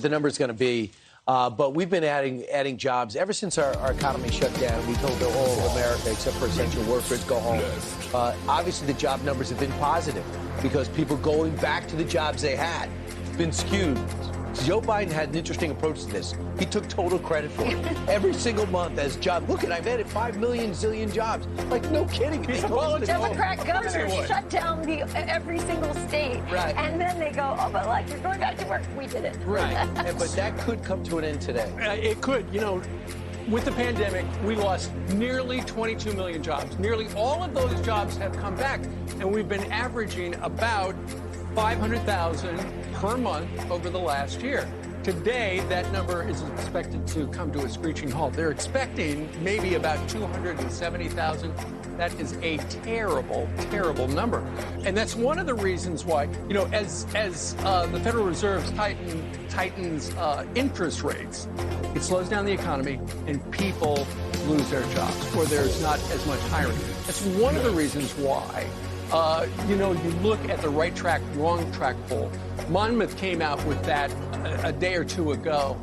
what the number is going to be. But we've been adding jobs ever since our economy shut down. We told all of America, except for essential workers, go home. Obviously, the job numbers have been positive because people going back to the jobs they had. It's been skewed. Joe Biden had an interesting approach to this. He took total credit for it. Every single month as job. Look, I've added 5 million zillion jobs. Like, no kidding. Democrat governors shut down every single state. Right. And then they go, oh, but like, you're going back to work. We did it. Right. But that could come to an end today. It could. You know, with the pandemic, we lost nearly 22 million jobs. Nearly all of those jobs have come back. And we've been averaging about 500,000 per month over the last year. Today, that number is expected to come to a screeching halt. They're expecting maybe about 270,000. That is a terrible, terrible number. And that's one of the reasons why, you know, as the Federal Reserve tightens interest rates, it slows down the economy and people lose their jobs or there's not as much hiring. That's one of the reasons why you know, you look at the right track, wrong track poll. Monmouth came out with that a day or two ago,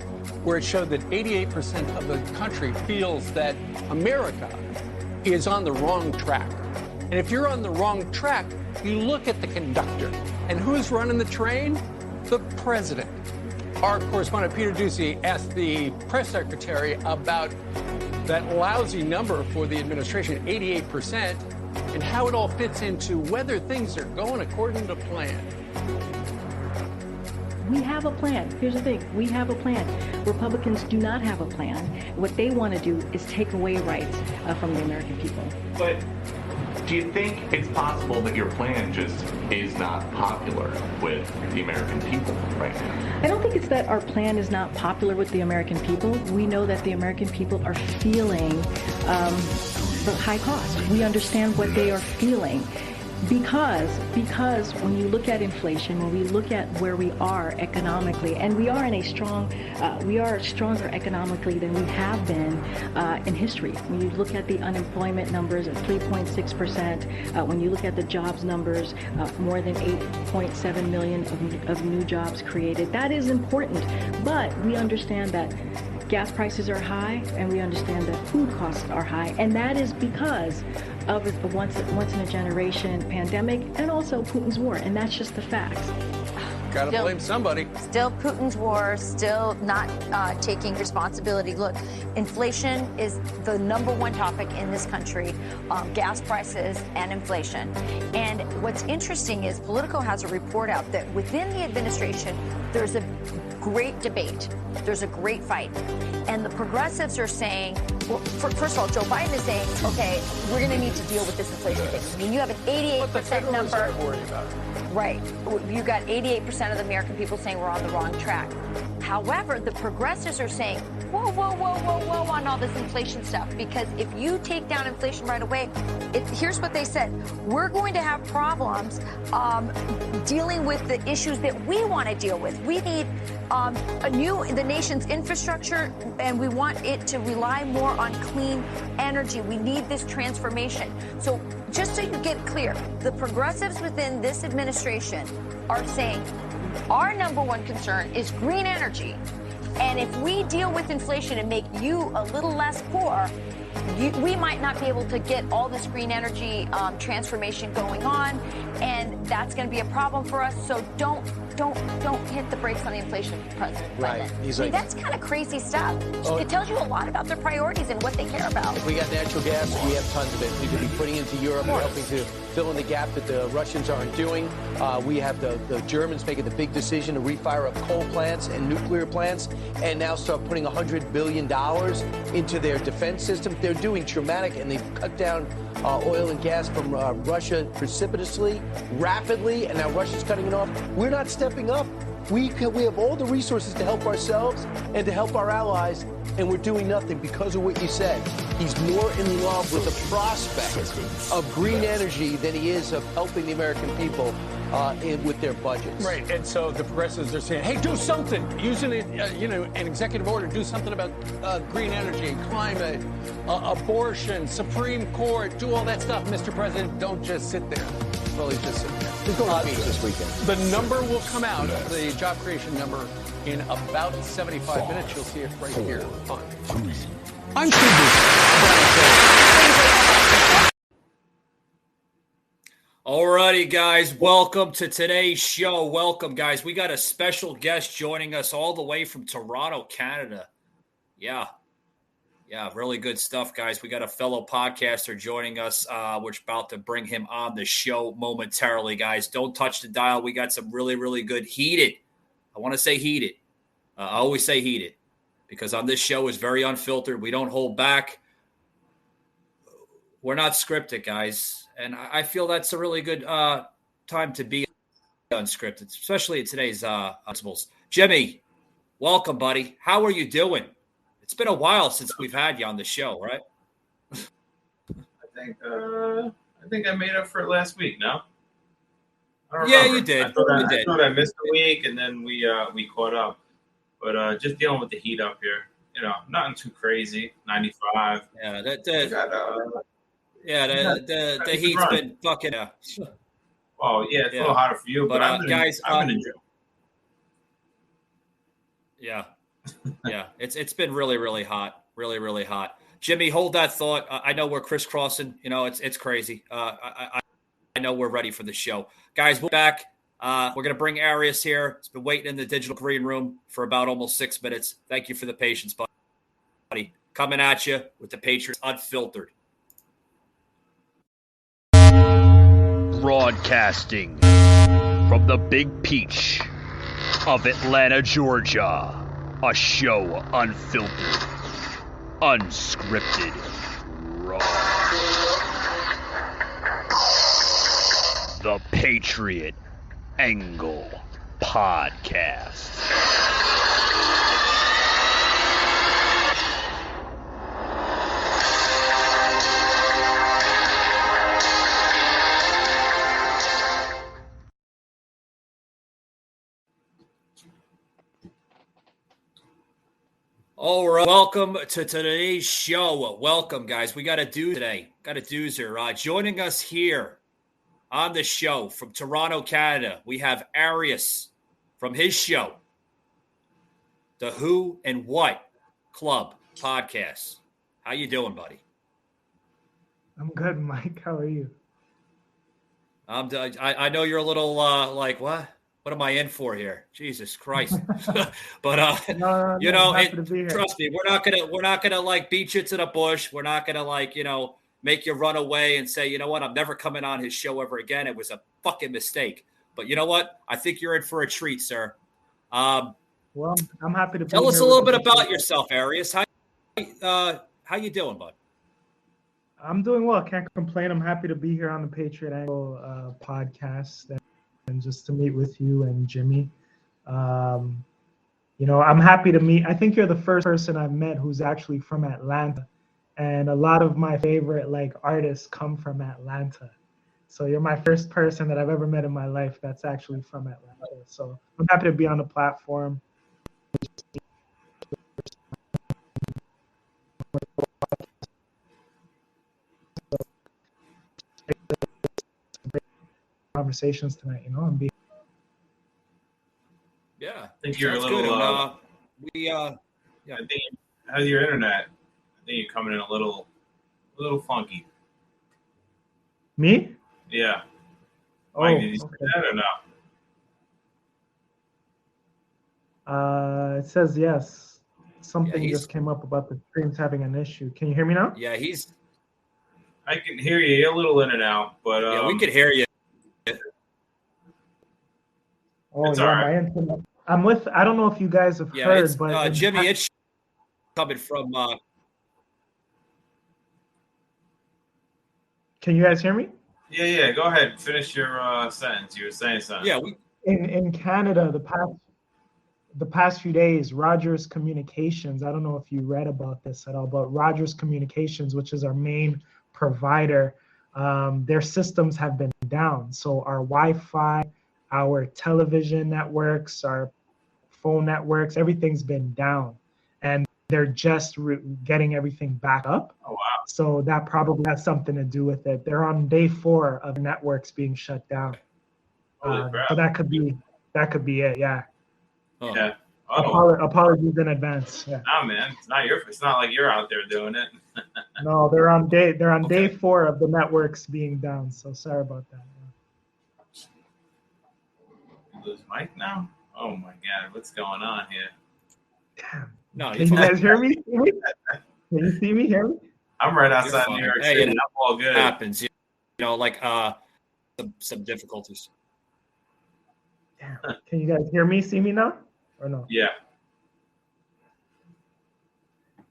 where it showed that 88% of the country feels that America is on the wrong track. And if you're on the wrong track, you look at the conductor. And who's running the train? The president. Our correspondent Peter Ducey asked the press secretary about that lousy number for the administration, 88%. And how it all fits into whether things are going according to plan. We have a plan. Here's the thing. We have a plan. Republicans do not have a plan. What they want to do is take away rights from the American people. But do you think it's possible that your plan just is not popular with the American people right now? I don't think it's that our plan is not popular with the American people. We know that the American people are feeling the high cost. We understand what they are feeling because when you look at inflation, when we look at where we are economically, and we are stronger economically than we have been in history. When you look at the unemployment numbers at 3.6%, when you look at the jobs numbers, more than 8.7 million of new jobs created, that is important. But we understand that gas prices are high, and we understand that food costs are high, and that is because of a once-in-a-generation pandemic and also Putin's war, and that's just the facts. Gotta blame somebody. Still Putin's war, still not taking responsibility. Look, inflation is the #1 topic in this country, gas prices and inflation. And what's interesting is Politico has a report out that within the administration, there's a great debate. There's a great fight. And the progressives are saying, well, first of all, Joe Biden is saying, okay, we're going to need to deal with this inflation thing. I mean, you have an 88% number. Right. You got 88% of the American people saying we're on the wrong track. However, the progressives are saying, whoa, whoa, whoa, whoa, whoa on all this inflation stuff. Because if you take down inflation right away, here's what they said. We're going to have problems dealing with the issues that we want to deal with. We need the nation's infrastructure, and we want it to rely more on clean energy. We need this transformation. So just so you get clear, the progressives within this administration are saying our #1 concern is green energy. And if we deal with inflation and make you a little less poor, we might not be able to get all this green energy transformation going on, and that's going to be a problem for us. So don't hit the brakes on the inflation, President. Right. I mean, that's kind of crazy stuff. It tells you a lot about their priorities and what they care about. If we got natural gas, we have tons of it. We could be putting into Europe. We're helping to fill in the gap that the Russians aren't doing. We have the Germans making the big decision to refire up coal plants and nuclear plants, and now start putting $100 billion into their defense system. They're doing traumatic, and they've cut down oil and gas from Russia precipitously, rapidly, and now Russia's cutting it off. We're not stepping up. We have all the resources to help ourselves and to help our allies, and we're doing nothing because of what you said. He's more in love with the prospect of green energy than he is of helping the American people with their budgets. Right, and so the progressives are saying, hey, do something. Using an executive order, do something about green energy, climate, abortion, Supreme Court, do all that stuff. Mr. President, don't just sit there. Well, he's just going to the beach this weekend. The number will come out, the job creation number, in about 75 minutes. You'll see it right here on. I'm Steve Booth. Alrighty, guys, welcome to today's show. Welcome, guys. We got a special guest joining us all the way from Toronto, Canada. Yeah, really good stuff, guys. We got a fellow podcaster joining us. We're about to bring him on the show momentarily, guys. Don't touch the dial. We got some really, really good heated. I want to say heated. I always say heated because on this show is very unfiltered. We don't hold back. We're not scripted, guys. And I feel that's a really good time to be unscripted, especially in today's principles. Jimmy, welcome, buddy. How are you doing? It's been a while since we've had you on the show, right? I think I made up for it last week. No, I don't yeah, remember. you did. I thought I missed a week, and then we caught up. But just dealing with the heat up here. You know, nothing too crazy. 95. Yeah, the heat's run. been fucking. Oh yeah, it's a little hotter for you, but I've been guys, in the gym. Yeah, it's been really, really hot, really, really hot. Jimmy, hold that thought. I know we're crisscrossing. You know, it's crazy. I know we're ready for the show, guys. We're back. We're gonna bring Arius here. It's been waiting in the digital green room for about almost 6 minutes. Thank you for the patience, buddy. Coming at you with the Patriots Unfiltered. Broadcasting from the Big Peach of Atlanta, Georgia. A show unfiltered, unscripted, raw. The Patriot Angle Podcast. All right, welcome to today's show. Welcome, guys. We got a doozy today. Got a doozer. Joining us here on the show from Toronto, Canada, we have Arius from his show, the Who and What Club podcast. How you doing, buddy? I'm good, Mike. How are you? I know you're a little like, what? What am I in for here? Jesus Christ! But No, you know, trust me, we're not gonna like beat you to the bush. We're not gonna like make you run away and say, you know what, I'm never coming on his show ever again. It was a fucking mistake. But you know what? I think you're in for a treat, sir. Well, I'm happy to be tell us here a little with bit you. about yourself, Arius. How you doing, bud? I'm doing well. Can't complain. I'm happy to be here on the Patriot Angle podcast and just to meet with you and Jimmy. I'm happy to meet. I think you're the first person I've met who's actually from Atlanta, and a lot of my favorite artists come from Atlanta. So you're my first person that I've ever met in my life that's actually from Atlanta. So I'm happy to be on the platform. Conversations tonight, and be. Yeah, I think you're a sounds little. good. I think how's your internet? I think you're coming in a little funky. Me? Yeah. Oh, Mike, did you see okay. that or no? It says yes. Something Yeah, just came up about the streams having an issue. Can you hear me now? Yeah, I can hear you. You're a little in and out, but yeah, we could hear you. Oh, It's yeah, all right. my internet. I don't know if you guys have Yeah, heard, it's, but Jimmy, it's coming from. Can you guys hear me? Yeah. Go ahead. Finish your sentence. You were saying something. Yeah, In Canada, the past few days, Rogers Communications, I don't know if you read about this at all, but Rogers Communications, which is our main provider, their systems have been down. So our Wi-Fi, our television networks, our phone networks, everything's been down. And they're just getting everything back up. Oh wow. So that probably has something to do with it. They're on day 4 of networks being shut down. Holy crap. So that could be it. Yeah. Oh. Yeah. Oh. Apologies in advance. Yeah. Nah, man. It's not like you're out there doing it. No, they're on day 4 of the networks being down. So sorry about that. You lose Mike now? Oh my God, what's going on here? Damn. No, Can you guys hear me? Can you see me? Hear me? I'm right outside New York City. I'm all good. Happens, you know, like some difficulties. Damn. Can you guys hear me? See me now? Or no? Yeah.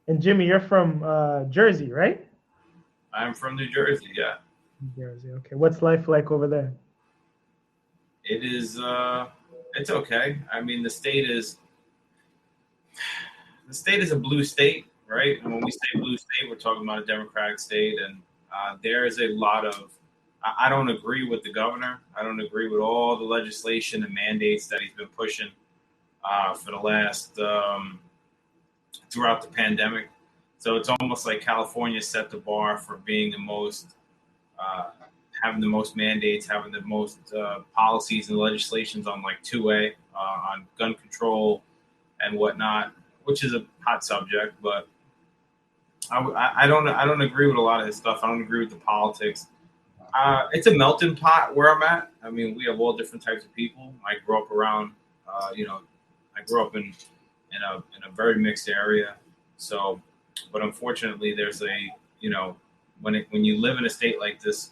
And Jimmy, you're from Jersey, right? I'm from New Jersey. Yeah. New Jersey. Okay. What's life like over there? It is. It's okay. I mean, the state is a blue state, right? And when we say blue state, we're talking about a Democratic state, and there is a lot of. I don't agree with the governor. I don't agree with all the legislation and mandates that he's been pushing for the last throughout the pandemic. So it's almost like California set the bar for being the most, having the most mandates, having the most policies and legislations on like 2A, on gun control and whatnot, which is a hot subject. But I don't agree with a lot of his stuff. I don't agree with the politics. It's a melting pot where I'm at. I mean, we have all different types of people. I grew up around, I grew up in a very mixed area. So, but unfortunately, there's when you live in a state like this,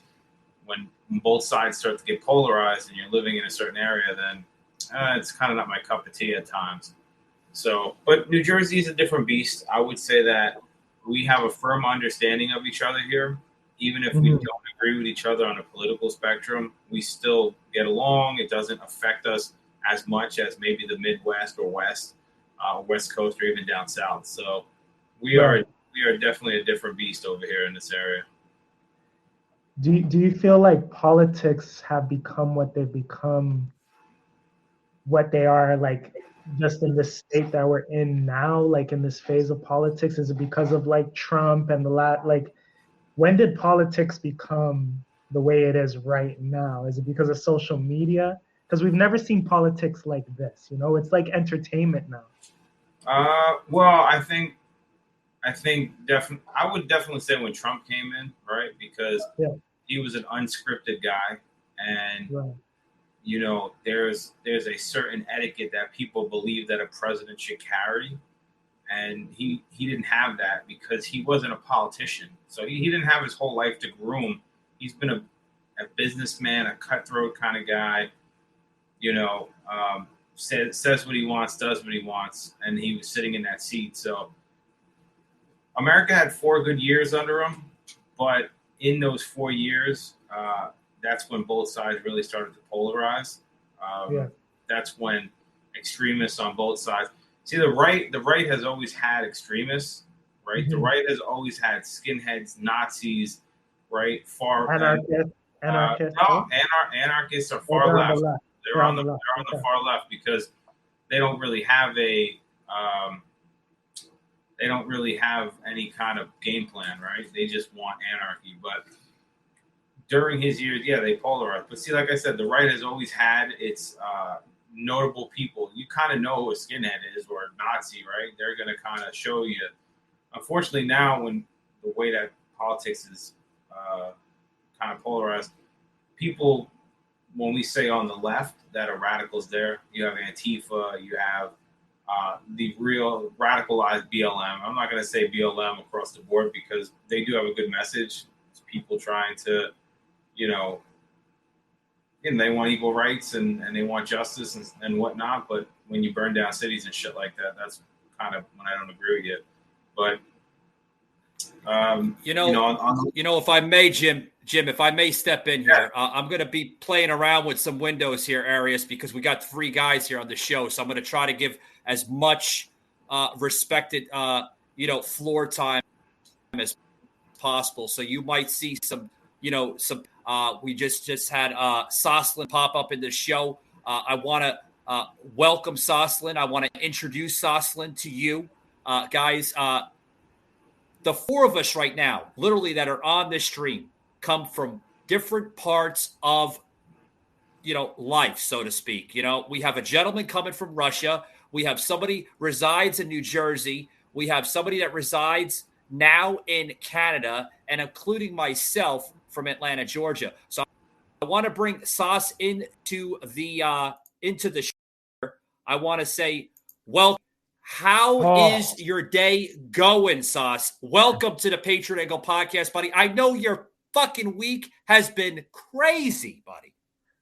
when both sides start to get polarized and you're living in a certain area, then it's kind of not my cup of tea at times. So, but New Jersey is a different beast. I would say that we have a firm understanding of each other here. Even if we don't agree with each other on a political spectrum, we still get along. It doesn't affect us as much as maybe the Midwest or West Coast, or even down south. So we are definitely a different beast over here in this area. Do you feel like politics have become what they've become, what they are, like just in this state that we're in now, like in this phase of politics? Is it because of like Trump and when did politics become the way it is right now? Is it because of social media? Because we've never seen politics like this. It's like entertainment now. Well, I would definitely say when Trump came in, right? Because he was an unscripted guy, and there's a certain etiquette that people believe that a president should carry. And he didn't have that because he wasn't a politician. So he didn't have his whole life to groom. He's been a businessman, a cutthroat kind of guy, says what he wants, does what he wants. And he was sitting in that seat. So America had 4 good years under him. But in those 4 years, that's when both sides really started to polarize. That's when extremists on both sides. See, the right has always had extremists, right? Mm-hmm. The right has always had skinheads, Nazis, right? Anarchists are far left. They're on the far left because they don't really have any kind of game plan, right? They just want anarchy. But during his years, they polarized. But see, like I said, the right has always had its notable people. You kind of know who a skinhead is or a Nazi, right? They're going to kind of show you. Unfortunately, now when the way that politics is kind of polarized, people, when we say on the left that are radicals there, you have Antifa, you have the real radicalized BLM. I'm not going to say BLM across the board because they do have a good message. It's people trying to, and they want equal rights and they want justice and whatnot. But when you burn down cities and shit like that, that's kind of when I don't agree with you. But, if I may, Jim, if I may step in here, I'm going to be playing around with some windows here, Arias, because we got 3 guys here on the show. So I'm going to try to give as much respected, floor time as possible. So you might see some, we just had Soslin pop up in the show. I want to welcome Soslin. I want to introduce Soslin to you guys. the four of us right now, literally that are on this stream, come from different parts of, life, so to speak. We have a gentleman coming from Russia. We have somebody resides in New Jersey. We have somebody that resides now in Canada, and including myself from Atlanta, Georgia. So I want to bring Sauce into the show. I want to say, well, how is your day going, Sauce? Welcome to the Patriot Angle podcast, buddy. I know your fucking week has been crazy, buddy.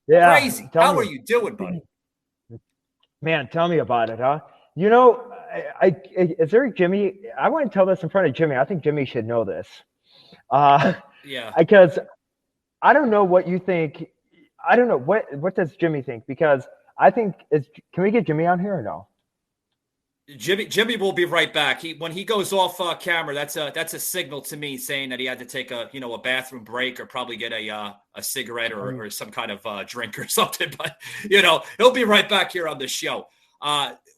Yeah, crazy. How are you doing, buddy? Man, tell me about it, huh? Is there Jimmy? I want to tell this in front of Jimmy. I think Jimmy should know this. Yeah. Because I don't know what you think. I don't know what does Jimmy think? Because I think can we get Jimmy on here or no? Jimmy will be right back. When he goes off camera, that's a signal to me saying that he had to take a bathroom break or probably get a cigarette or some kind of drink or something. But he'll be right back here on the show.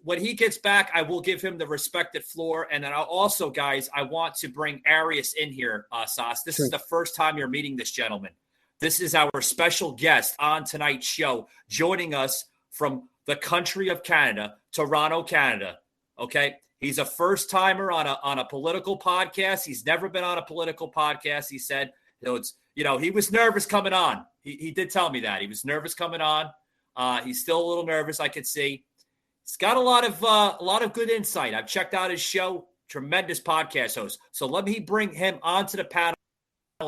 When he gets back, I will give him the respected floor, and then I'll also, guys, I want to bring Arius in here. Sauce, this is the first time you're meeting this gentleman. This is our special guest on tonight's show, joining us from the country of Canada, Toronto, Canada. Okay, he's a first timer on a political podcast. He's never been on a political podcast. He said, he was nervous coming on. He did tell me that he was nervous coming on. He's still a little nervous. I could see. He's got a lot of good insight. I've checked out his show. Tremendous podcast host. So let me bring him onto the panel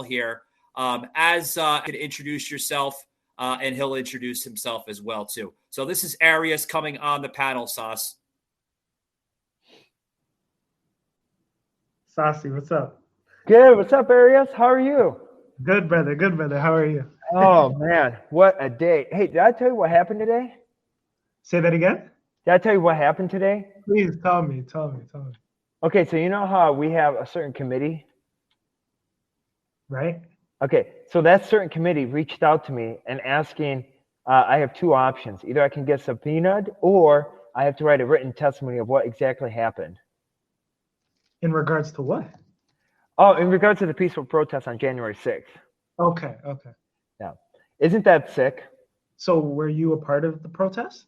here. As you can introduce yourself, and he'll introduce himself as well too. So this is Arius coming on the panel, Sauce. Saucy, what's up? Good. What's up, Arius? How are you? Good, brother. Good, brother. How are you? Oh, man. What a day. Hey, did I tell you what happened today? Say that again? Did I tell you what happened today? Please tell me. Okay, so you know how we have a certain committee? Right? Okay, so that certain committee reached out to me and asking, I have two options. Either I can get subpoenaed or I have to write a written testimony of what exactly happened. In regards to what? Oh, in regards to the peaceful protest on January 6th. Okay. Yeah. Isn't that sick? So were you a part of the protest?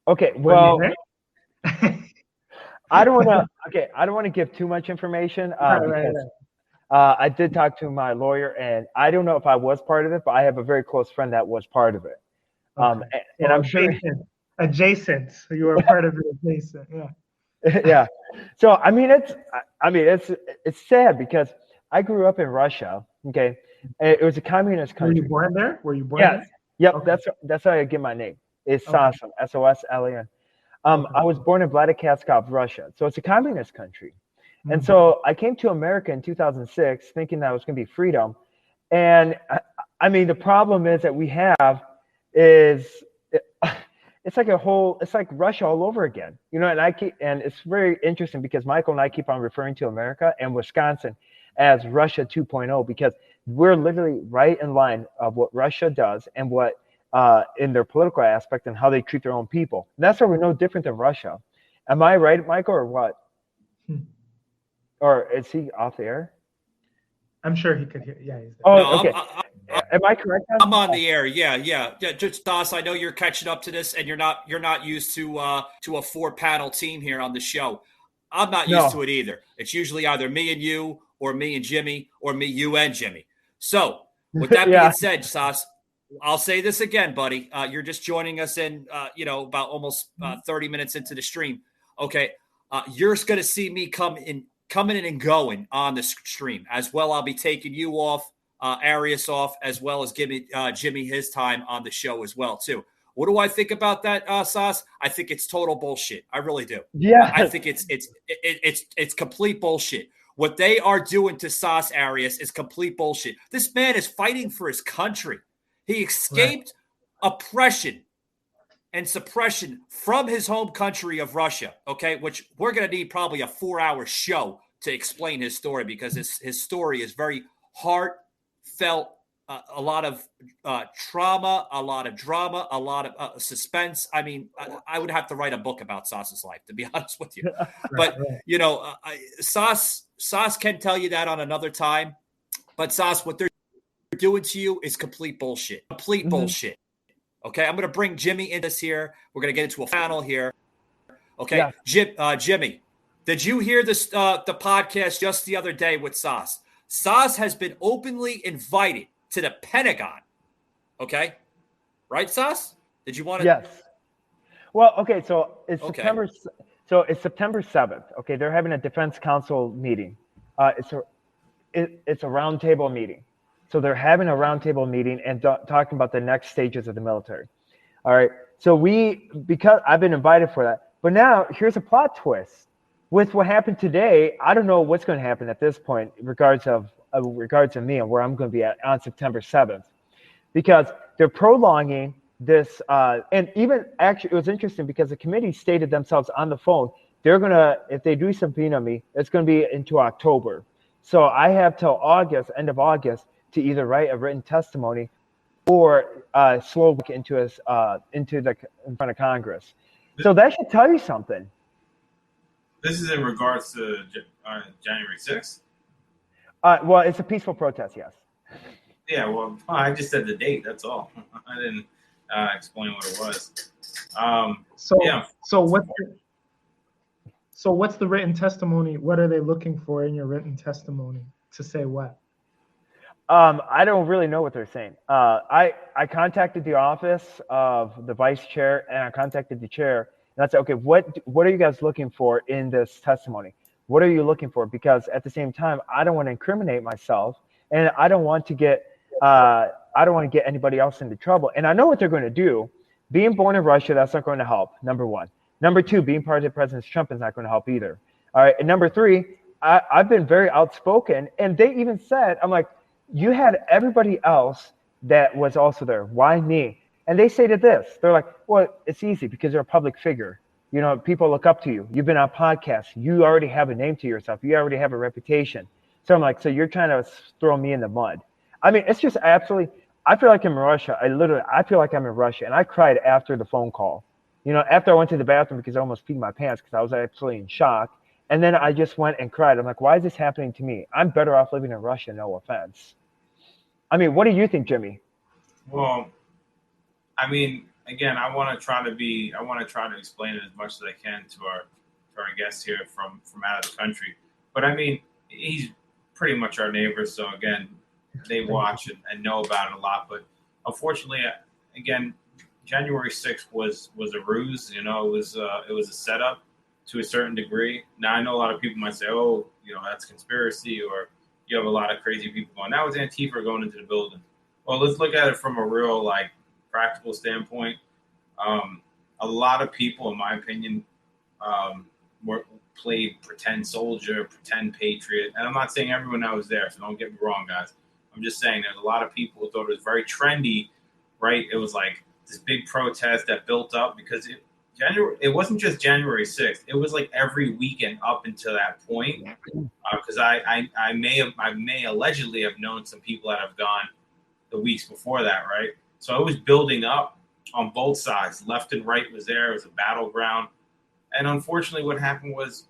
Okay, well, I don't want to give too much information because I did talk to my lawyer, and I don't know if I was part of it, but I have a very close friend that was part of it. Okay. And I'm sure adjacent. So you were a part of it adjacent. Yeah. Yeah. So I mean it's sad because I grew up in Russia. Okay, it was a communist country. Were you born there? Yes. Yep. Okay. That's how I get my name. It's Soslan, S-O-S-L-A-N. I was born in Vladikavkaz, Russia. So it's a communist country. Mm-hmm. And so I came to America in 2006 thinking that it was going to be freedom. And I mean, the problem is that we have is it's like Russia all over again, and it's very interesting because Michael and I keep on referring to America and Wisconsin as Russia 2.0 because we're literally right in line of what Russia does and what in their political aspect and how they treat their own people. And that's why we're no different than Russia. Am I right, Michael, or what? Or is he off the air? I'm sure he could hear. Yeah, he's there. Oh, No, okay. Am I correct? I'm on the air. Yeah. Just Doss, I know you're catching up to this, and you're not used to a 4-panel team here on the show. I'm not used to it either. It's usually either me and you, or me and Jimmy, or me, you and Jimmy. So with that being said, Sauce, I'll say this again, buddy. You're just joining us in, about almost 30 minutes into the stream. Okay, you're going to see me coming in and going on the stream as well. I'll be taking you off. Arius off, as well as giving Jimmy his time on the show as well too. What do I think about that, Sauce? I think it's total bullshit. I really do. Yeah, I think it's complete bullshit. What they are doing to Sauce Arius is complete bullshit. This man is fighting for his country. He escaped oppression and suppression from his home country of Russia. Okay, which we're gonna need probably a 4-hour show to explain his story because his story is very heartfelt a lot of trauma, a lot of drama, a lot of suspense. I mean, I would have to write a book about Sauce's life, to be honest with you. But you know, Sauce can tell you that on another time. But Sauce, what they're doing to you is complete bullshit. Complete bullshit. Okay, I'm going to bring Jimmy into this here. We're going to get into a panel here. Okay, yeah. Jimmy, did you hear this the podcast just the other day with Sauce? Sauce has been openly invited to the Pentagon. Okay, right, Sauce? Did you want to? Yes. Well, okay, so it's September. So it's September 7th. Okay, they're having a Defense Council meeting. It's a roundtable meeting. So they're having a roundtable meeting and talking about the next stages of the military. All right. So because I've been invited for that, but now here's a plot twist. With what happened today, I don't know what's going to happen at this point in regards of me and where I'm going to be at on September 7th, because they're prolonging this. And even actually, it was interesting because the committee stated themselves on the phone, they're going to, if they do subpoena me, it's going to be into October. So I have till August, end of August, to either write a written testimony or slow into in front of Congress. So that should tell you something. This is in regards to January 6th? Well, it's a peaceful protest, yes. Yeah, well, I just said the date, that's all. I didn't explain what it was. So what's the written testimony? What are they looking for in your written testimony to say what? I don't really know what they're saying. I contacted the office of the vice chair and I contacted the chair. And I said, okay, what are you guys looking for in this testimony? What are you looking for? Because at the same time, I don't want to incriminate myself, and I don't want to get anybody else into trouble. And I know what they're going to do. Being born in Russia, that's not going to help. Number one. Number two, being part of President Trump is not going to help either. All right. And number three, I've been very outspoken, and they even said, I'm like, you had everybody else that was also there. Why me? And they say to this, they're like, well, it's easy because you're a public figure. You know, people look up to you. You've been on podcasts. You already have a name to yourself. You already have a reputation. So I'm like, so you're trying to throw me in the mud. I mean, it's just absolutely, I feel like I'm in Russia. I feel like I'm in Russia. And I cried after the phone call. You know, after I went to the bathroom because I almost peed my pants because I was absolutely in shock. And then I just went and cried. I'm like, why is this happening to me? I'm better off living in Russia, no offense. I mean, what do you think, Jimmy? Well, I mean, again, I want to try to explain it as much as I can to our guests here from out of the country. But I mean, he's pretty much our neighbor, so again, they watch and know about it a lot. But unfortunately, again, January 6th was a ruse. You know, it was a setup to a certain degree. Now I know a lot of people might say, "Oh, you know, that's conspiracy," or you have a lot of crazy people going. That was Antifa going into the building. Well, let's look at it from a real practical standpoint. A lot of people, in my opinion, played pretend soldier, pretend patriot. And I'm not saying everyone that was there, so don't get me wrong, guys. I'm just saying there's a lot of people who thought it was very trendy, right? It was like this big protest that built up because it wasn't just January 6th. It was like every weekend up until that point. Because I may allegedly have known some people that have gone the weeks before that, right? So it was building up on both sides. Left and right was there. It was a battleground. And unfortunately, what happened was,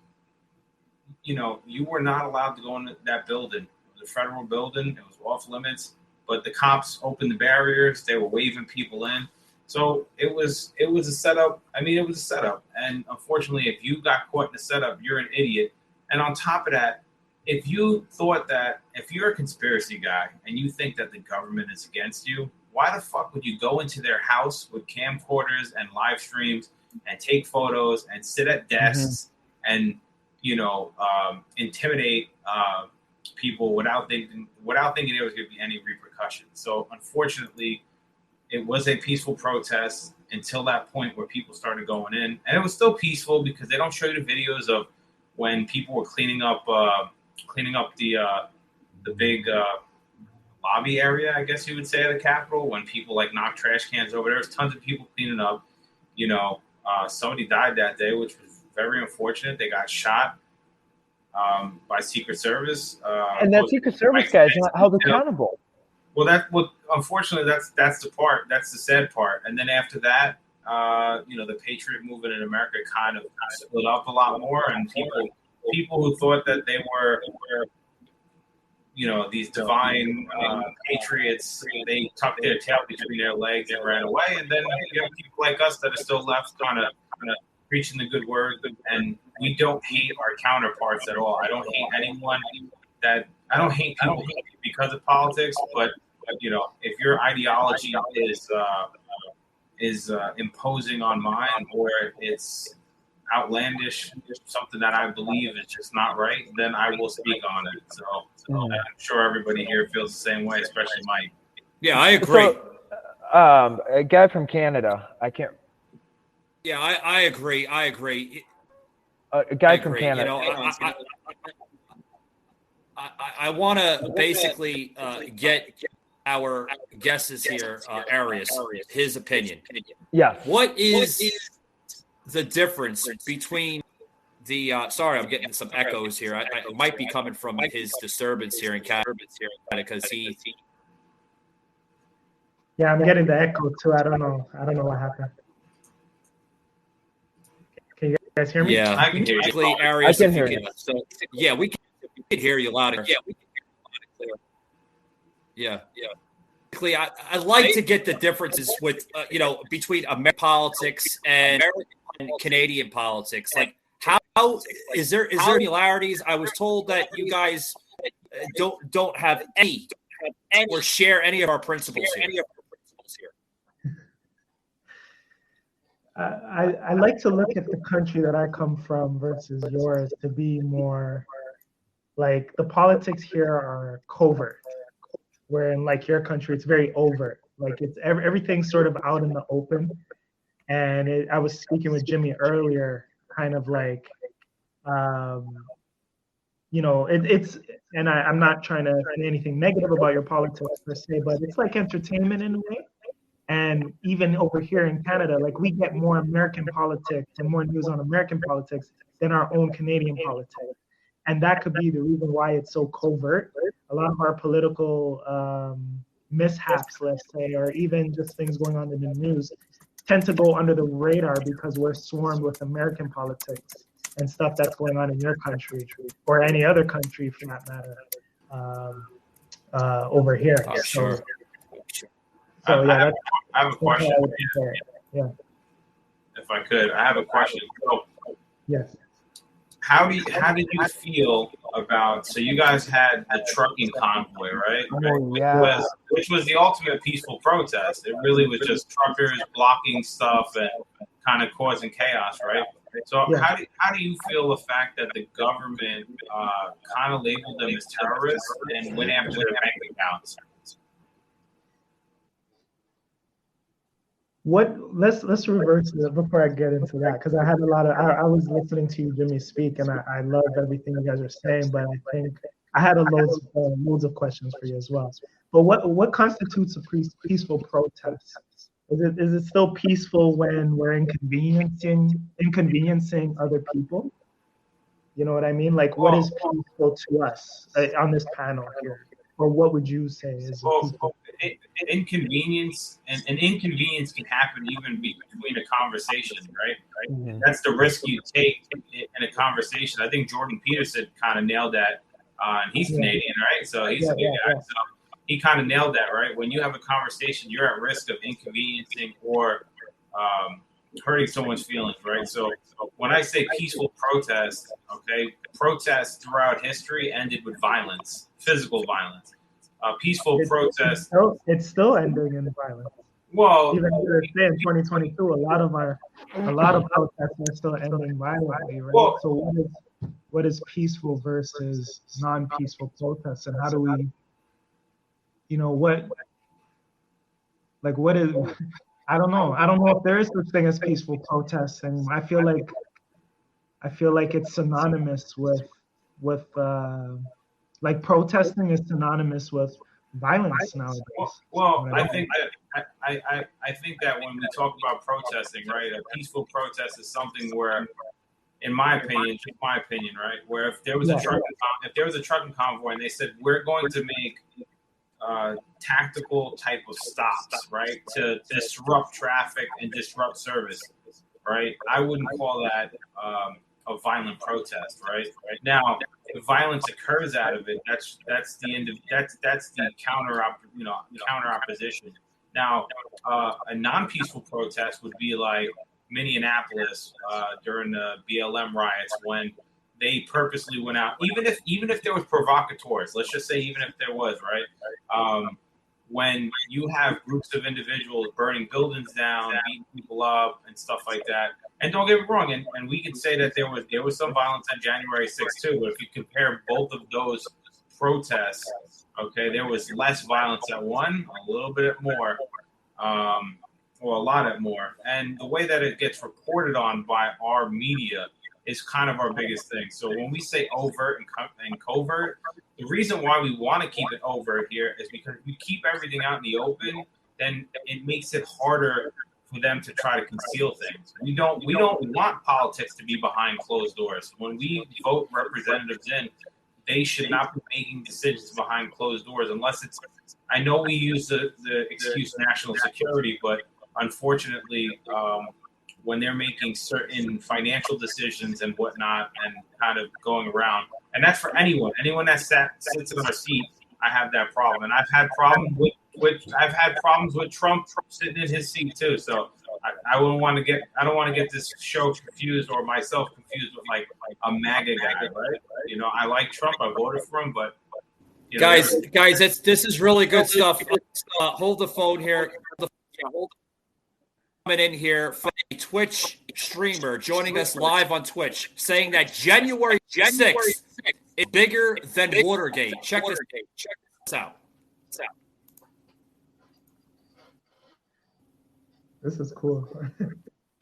you know, you were not allowed to go into that building. It was a federal building. It was off limits. But the cops opened the barriers. They were waving people in. So it was a setup. I mean, it was a setup. And unfortunately, if you got caught in a setup, you're an idiot. And on top of that, if you thought that, if you're a conspiracy guy and you think that the government is against you, why the fuck would you go into their house with camcorders and live streams and take photos and sit at desks and, you know, intimidate people without thinking there was going to be any repercussions? So unfortunately, it was a peaceful protest until that point where people started going in, and it was still peaceful because they don't show you the videos of when people were cleaning up the big lobby area, I guess you would say, of the Capitol, when people knocked trash cans over there. There's tons of people cleaning up. You know, somebody died that day, which was very unfortunate. They got shot by Secret Service. And that Secret Service guy is not held accountable. Well, unfortunately, that's the sad part. And then after that, the patriot movement in America kind of split up a lot more, and people who thought that they were, these divine patriots, they tucked their tail between their legs and ran away. And then you have people like us that are still left kind of preaching the good word, and we don't hate our counterparts at all. I don't hate anyone I don't hate people because of politics, but if your ideology is imposing on mine, or it's outlandish, something that I believe is just not right, then I will speak on it. So I'm sure everybody here feels the same way, especially Mike. Yeah, I agree. So, a guy from Canada, I can't. Yeah, I agree. I agree. A guy from Canada. I want to basically get our guesses here, Arias, his opinion. Yeah. What is the difference between the sorry, I'm getting some echoes here. I might be coming from his disturbance here in Canada because he. Yeah, I'm getting the echo too. I don't know what happened. Can you guys hear me? Yeah, I can hear you. Arias, I can hear you. So, yeah, we can hear you loud and clear. Yeah. I like to get the differences with between American politics and Canadian politics. Like, how is there similarities? I was told that you guys don't have any or share any of our principles here. I like to look at the country that I come from versus yours to be more like the politics here are covert, where in like your country it's very overt. Like it's everything's sort of out in the open. And I was speaking with Jimmy earlier, kind of like, it's and I'm not trying to say anything negative about your politics per se, but it's like entertainment in a way. And even over here in Canada, like we get more American politics and more news on American politics than our own Canadian politics. And that could be the reason why it's so covert. A lot of our political mishaps, let's say, or even just things going on in the news tend to go under the radar because we're swarmed with American politics and stuff that's going on in your country or any other country for that matter over here. Oh, sure. So yeah, I have a question. Yeah. If I could, I have a question. So, yes. How did you feel about? So you guys had the trucking convoy, right? Oh, yeah. Which was the ultimate peaceful protest. It really was just truckers blocking stuff and kind of causing chaos, right? So Yeah. how do you feel the fact that the government kind of labeled them as terrorists and went after their bank accounts? Let's reverse it before I get into that, because I had a lot of I was listening to you, Jimmy, speak, and I loved everything you guys are saying, but I think I had loads of questions for you as well. But what constitutes a peaceful protest? Is it still peaceful when we're inconveniencing other people? You know what I mean? Like, what is peaceful to us on this panel here? Or what would you say is peaceful? Inconvenience and inconvenience can happen even between a conversation, right? Mm-hmm. That's the risk you take in a conversation. I think Jordan Peterson kind of nailed that, and he's Canadian, right? So he's a good guy. So he kind of nailed that, right? When you have a conversation, you're at risk of inconveniencing or hurting someone's feelings, right? So when I say peaceful protest, okay, protests throughout history ended with violence, physical violence. Peaceful protest. It's still ending in violence. Well, even in 2022, a lot of protests are still ending violently, right? Well, so what is peaceful versus non-peaceful protests, and how do we, what is? I don't know. I don't know if there is such thing as peaceful protests, and I feel like it's synonymous with like protesting is synonymous with violence nowadays. Well, I think that when we talk about protesting, right, a peaceful protest is something where, in my opinion, right, where if there was a trucking convoy and they said we're going to make tactical type of stops, right, to disrupt traffic and disrupt service, right? I wouldn't call that a violent protest, right? Now, if violence occurs out of it, that's the counter opposition. Now, a non-peaceful protest would be like Minneapolis during the BLM riots when they purposely went out, even if there was provocateurs. Let's just say even if there was, right? When you have groups of individuals burning buildings down, beating people up, and stuff like that. And don't get me wrong, and we could say that there was some violence on January 6th too. But if you compare both of those protests, okay, there was less violence at one, a little bit more, or a lot at more. And the way that it gets reported on by our media is kind of our biggest thing. So when we say overt and covert, the reason why we want to keep it overt here is because if we keep everything out in the open, then it makes it harder for them to try to conceal things. We don't want politics to be behind closed doors. When we vote representatives in, they should not be making decisions behind closed doors unless it's. I know we use the excuse national security, but unfortunately, when they're making certain financial decisions and whatnot, and kind of going around, and that's for anyone that sits in our seat. I have that problem, and I've had problems with Trump sitting in his seat too. So I don't want to get this show confused or myself confused with like a MAGA guy, right? You know, I like Trump, I voted for him, but guys, this is really good stuff. Hold the phone here. Coming in here from a Twitch streamer joining us live on Twitch, saying that January 6th is bigger than Watergate. Check this out. This is cool.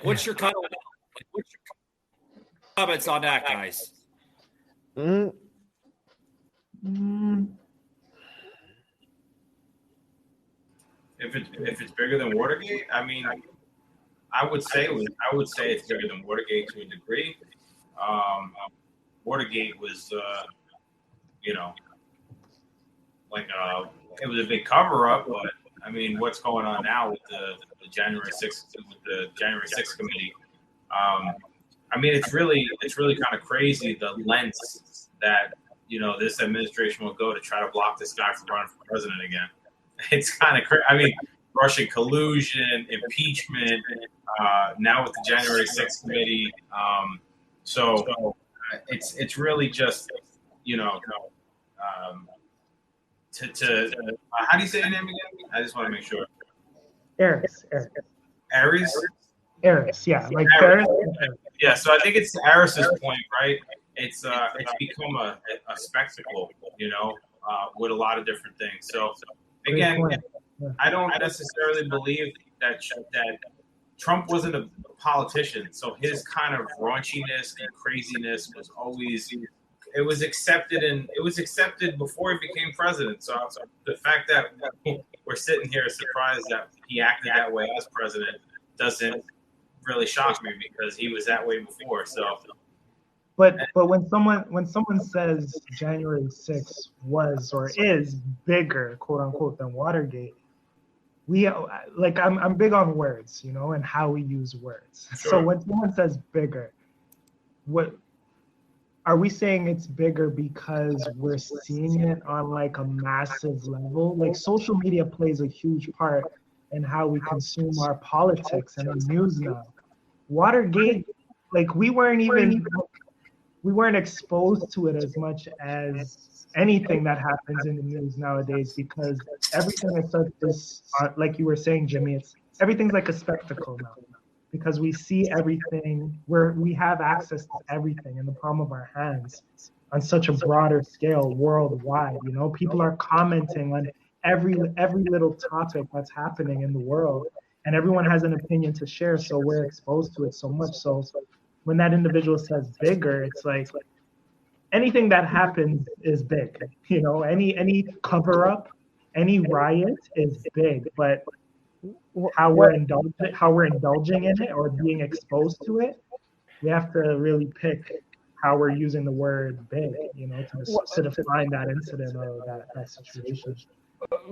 What's your comments on that, guys? If it's bigger than Watergate, I mean, I would say it's bigger than Watergate to a degree. Watergate was, it was a big cover up, but I mean, what's going on now with the January 6th committee? I mean, it's really kind of crazy the lengths that this administration will go to try to block this guy from running for president again. It's kind of crazy. I mean, Russian collusion, impeachment, now with the January 6th committee. So it's really just, how do you say your name again? I just want to make sure. Aris. Aris, yeah, like Paris. Yeah, so I think it's Aris's point, right? It's become a spectacle, with a lot of different things. So again, I don't necessarily believe that Trump wasn't a politician, so his kind of raunchiness and craziness was always. It was accepted before he became president. So the fact that we're sitting here surprised that he acted that way as president doesn't really shock me because he was that way before. So, but when someone says January 6th was or is bigger, quote unquote, than Watergate, I'm big on words, and how we use words. Sure. So when someone says bigger, what are we saying? It's bigger because we're seeing it on like a massive level? Like social media plays a huge part in how we consume our politics and our news now. Watergate, like we weren't exposed to it as much as anything that happens in the news nowadays because everything is such like you were saying, Jimmy, everything's like a spectacle now. Because we see everything, we have access to everything in the palm of our hands on such a broader scale worldwide. People are commenting on every little topic that's happening in the world, and everyone has an opinion to share. So we're exposed to it so much. So when that individual says bigger, it's like anything that happens is big. Any cover up, any riot is big, but how we're indulging in it or being exposed to it, we have to really pick how we're using the word big, to define that incident or that situation.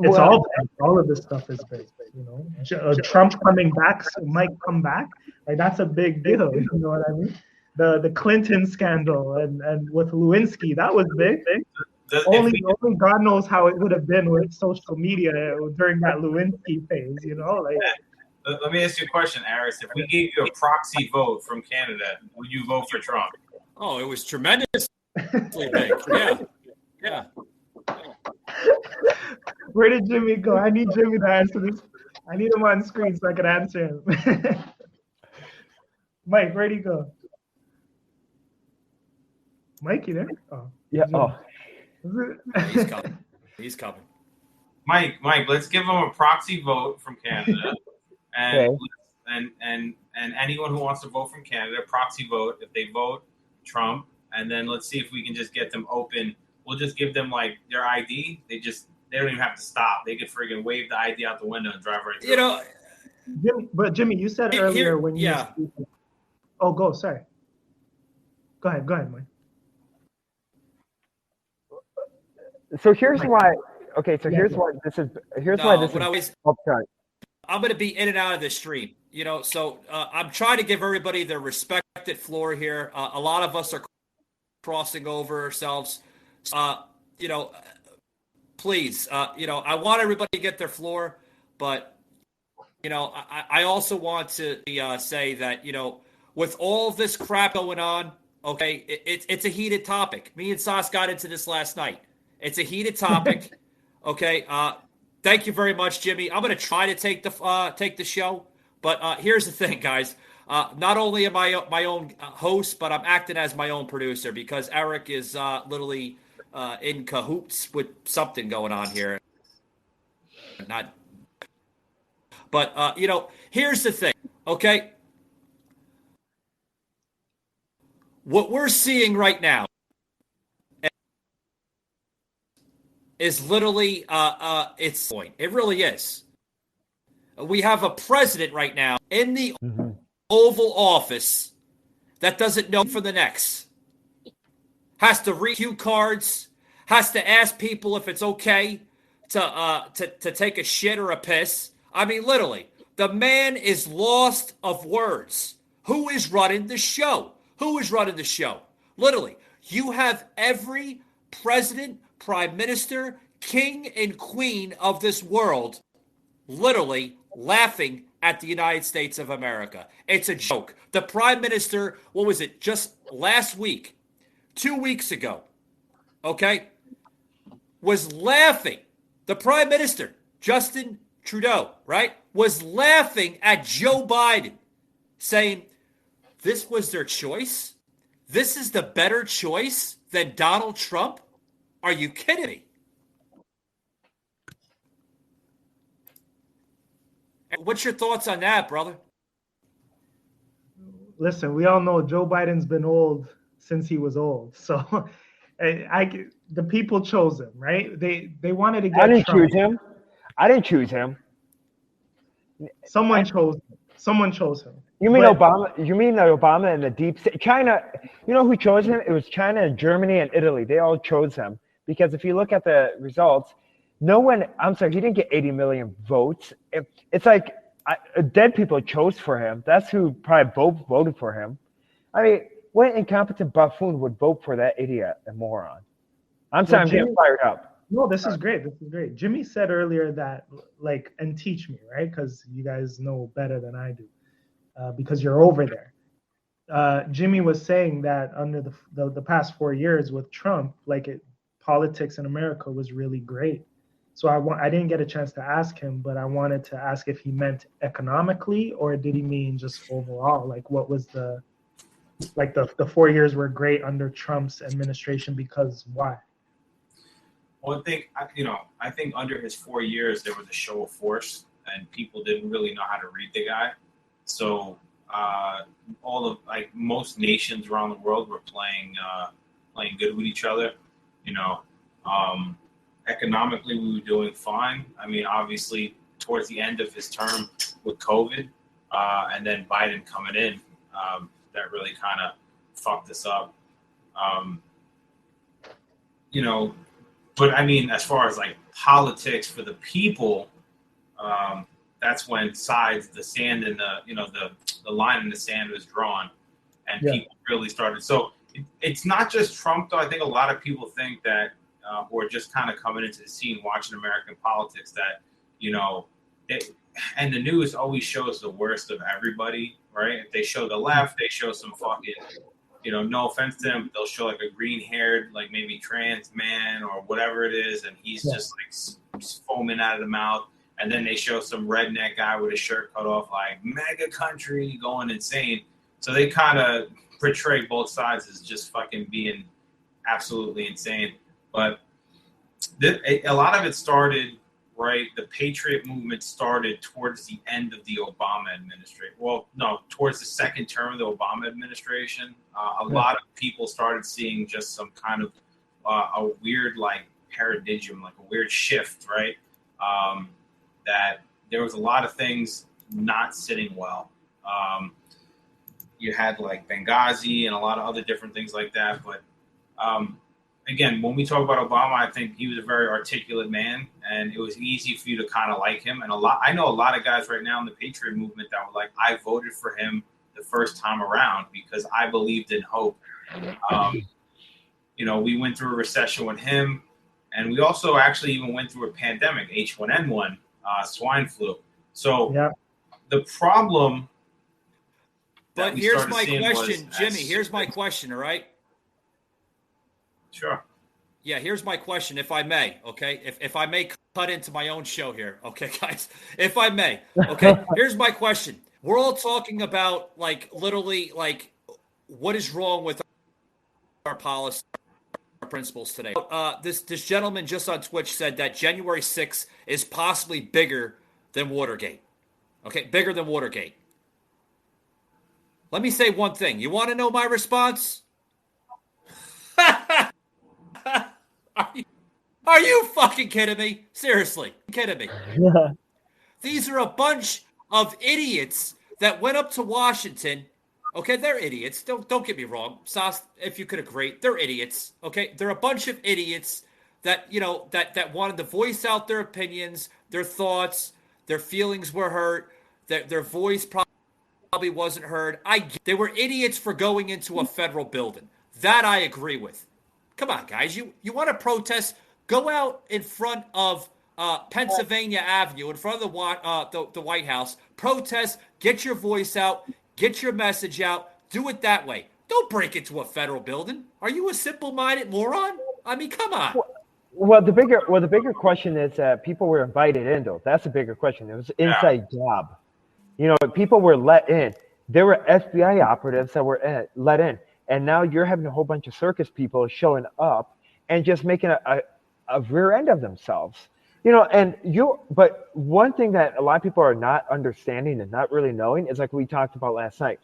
It's all big. All of this stuff is big. You know, Trump coming back might come back. Like that's a big deal. You know what I mean? The Clinton scandal and with Lewinsky, that was big. Only God knows how it would have been with social media during that Lewinsky phase. You know, like. Let me ask you a question, Aris. If we gave you a proxy vote from Canada, would you vote for Trump? Oh, it was tremendously big. Yeah. Where did Jimmy go? I need Jimmy to answer this. I need him on screen so I can answer him. Mike, where'd he go? Mike, you there? Oh. Yeah. Oh. He's coming. Mike, let's give him a proxy vote from Canada. And anyone who wants to vote from Canada, proxy vote. If they vote Trump, and then let's see if we can just get them open. We'll just give them like their ID. They don't even have to stop. They could friggin' wave the ID out the window and drive right through. You know, Jimmy, you said earlier when you oh, go. Sorry. Go ahead, Mike. So here's why. Okay, so here's why this is. Oh, sorry. I'm going to be in and out of this stream, you know, so I'm trying to give everybody their respected floor here. A lot of us are crossing over ourselves. You know, please, you know, I want everybody to get their floor, but, you know, I also want to say that, you know, with all this crap going on, okay, it's a heated topic. Me and Sas got into this last night. It's a heated topic, okay? Thank you very much, Jimmy. I'm going to try to take the show, but here's the thing, guys. Not only am I my own host, but I'm acting as my own producer because Eric is literally in cahoots with something going on here. But you know, here's the thing, okay? What we're seeing right now is literally its point. It really is. We have a president right now in the Oval Office that doesn't know for the next. Has to read cue cards, has to ask people if it's okay to take a shit or a piss. I mean, literally, the man is lost of words. Who is running the show? Who is running the show? Literally, you have every president, prime minister, king, and queen of this world literally laughing at the United States of America. It's a joke. The prime minister, what was it, just last week, 2 weeks ago, okay, was laughing. The prime minister, Justin Trudeau, right, was laughing at Joe Biden, saying this was their choice? This is the better choice than Donald Trump? Are you kidding me? What's your thoughts on that, brother? Listen, we all know Joe Biden's been old since he was old. So the people chose him, right? They wanted to get Trump. I didn't choose him. Someone chose him. You mean Obama? You mean Obama and the deep state? China, you know who chose him? It was China, Germany, and Italy. They all chose him. Because if you look at the results, he didn't get 80 million votes. It's like dead people chose for him. That's who probably voted for him. I mean, what incompetent buffoon would vote for that idiot and moron? I'm sorry, I'm getting fired up. No, this is great. Jimmy said earlier that, like, and teach me, right? Because you guys know better than I do, because you're over there. Jimmy was saying that under the past 4 years with Trump, politics in America was really great. So I didn't get a chance to ask him, but I wanted to ask if he meant economically or did he mean just overall? Like, what was the 4 years were great under Trump's administration because why? Well, I think under his 4 years there was a show of force and people didn't really know how to read the guy. So most nations around the world were playing good with each other. Economically, we were doing fine. I mean, obviously, towards the end of his term with COVID, and then Biden coming in, that really kind of fucked us up. but I mean, as far as like politics for the people, that's when the sand and the line in the sand was drawn, and people really started. So it's not just Trump, though. I think a lot of people think that, who are just kind of coming into the scene, watching American politics, that and the news always shows the worst of everybody, right? If they show the left, they show some fucking, no offense to them, they'll show like a green-haired, like maybe trans man or whatever it is, and he's just like foaming out of the mouth. And then they show some redneck guy with his shirt cut off, like mega country, going insane. So they kind of portray both sides as just fucking being absolutely insane. But a lot of it started, right? The Patriot movement started towards the end of the Obama administration. Well, no, towards the second term of the Obama administration. A lot of people started seeing just some kind of a weird, like, paradigm, like a weird shift, right? That there was a lot of things not sitting well. You had like Benghazi and a lot of other different things like that. But again, when we talk about Obama, I think he was a very articulate man, and it was easy for you to kind of like him. And I know a lot of guys right now in the Patriot movement that were like, I voted for him the first time around because I believed in hope. We went through a recession with him, and we also actually even went through a pandemic, H1N1, swine flu. So the problem. But here's my question, Jimmy. Here's my question, all right? Sure. Yeah, here's my question, if I may, okay? If I may cut into my own show here, okay, guys? If I may, okay? Here's my question. We're all talking about, like, literally, like, what is wrong with our policy, our principles today. This gentleman just on Twitch said that January 6th is possibly bigger than Watergate. Okay, bigger than Watergate. Let me say one thing. You want to know my response? Are you fucking kidding me? Seriously, kidding me? These are a bunch of idiots that went up to Washington. Okay, they're idiots. Don't get me wrong. Sas, if you could agree, they're idiots. Okay, they're a bunch of idiots that, that wanted to voice out their opinions, their thoughts, their feelings were hurt, their voice probably wasn't heard. They were idiots for going into a federal building. That I agree with. Come on, guys. You want to protest? Go out in front of Pennsylvania Avenue, in front of the White House. Protest. Get your voice out. Get your message out. Do it that way. Don't break into a federal building. Are you a simple-minded moron? I mean, come on. Well, the bigger question is that people were invited in, though. That's a bigger question. It was an inside job. People were let in. There were FBI operatives that were let in. And now you're having a whole bunch of circus people showing up and just making a rear end of themselves. But one thing that a lot of people are not understanding and not really knowing is, like we talked about last night,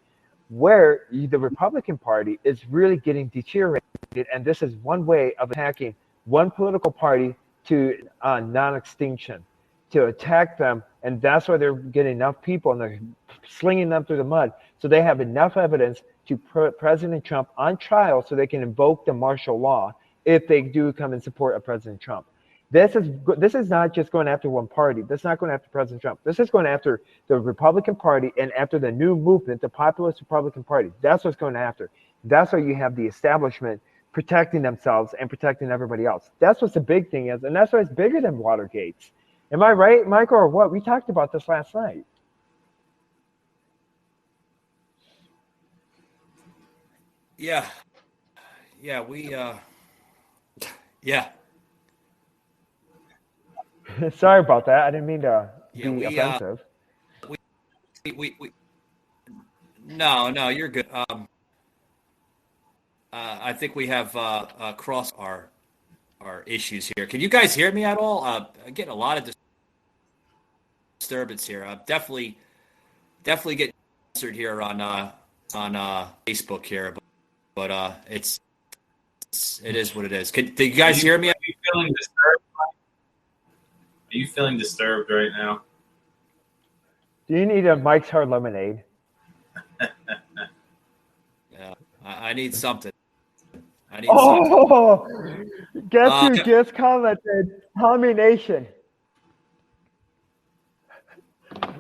where the Republican Party is really getting deteriorated. And this is one way of attacking one political party to non-extinction, to attack them. And that's why they're getting enough people and they're slinging them through the mud. So they have enough evidence to put President Trump on trial so they can invoke the martial law if they do come and support a President Trump. This is not just going after one party. This is not going after President Trump. This is going after the Republican Party and after the new movement, the populist Republican Party. That's what's going after. That's why you have the establishment protecting themselves and protecting everybody else. That's what the big thing is, and that's why it's bigger than Watergate. Am I right, Michael, or what? We talked about this last night. Yeah. Yeah, yeah. Sorry about that. I didn't mean to be offensive. No, you're good. I think we have crossed our issues here. Can you guys hear me at all? I'm getting a lot of disturbance here. Definitely getting answered here on Facebook here, but it is what it is. Do you guys hear me? Are you feeling disturbed? Are you feeling disturbed right now? Do you need a Mike's Hard Lemonade? Yeah, I need something. Something. Guess who just commented? Tommy Nation.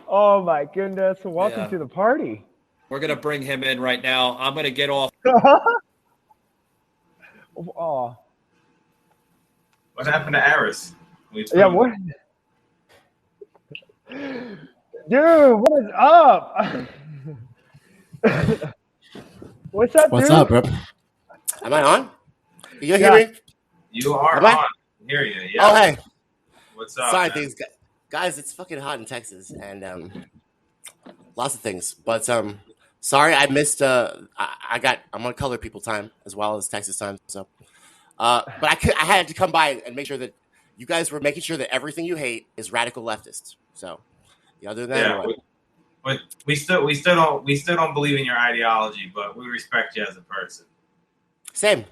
Oh my goodness! Welcome to the party. We're gonna bring him in right now. I'm gonna get off. Oh. What happened to Aris? Yeah, what? Dude, what is up? What's up, What's dude? up, bro? Am I on? You hear me? You are Am on. I? I hear you. Yeah. Oh, hey. What's up? Sorry, man? things, guys. It's fucking hot in Texas, and lots of things. But sorry, I missed. I'm on color people time as well as Texas time. So, but I had to come by and make sure that you guys were making sure that everything you hate is radical leftist. So, other than that, Yeah, but we still don't believe in your ideology, but we respect you as a person. Same.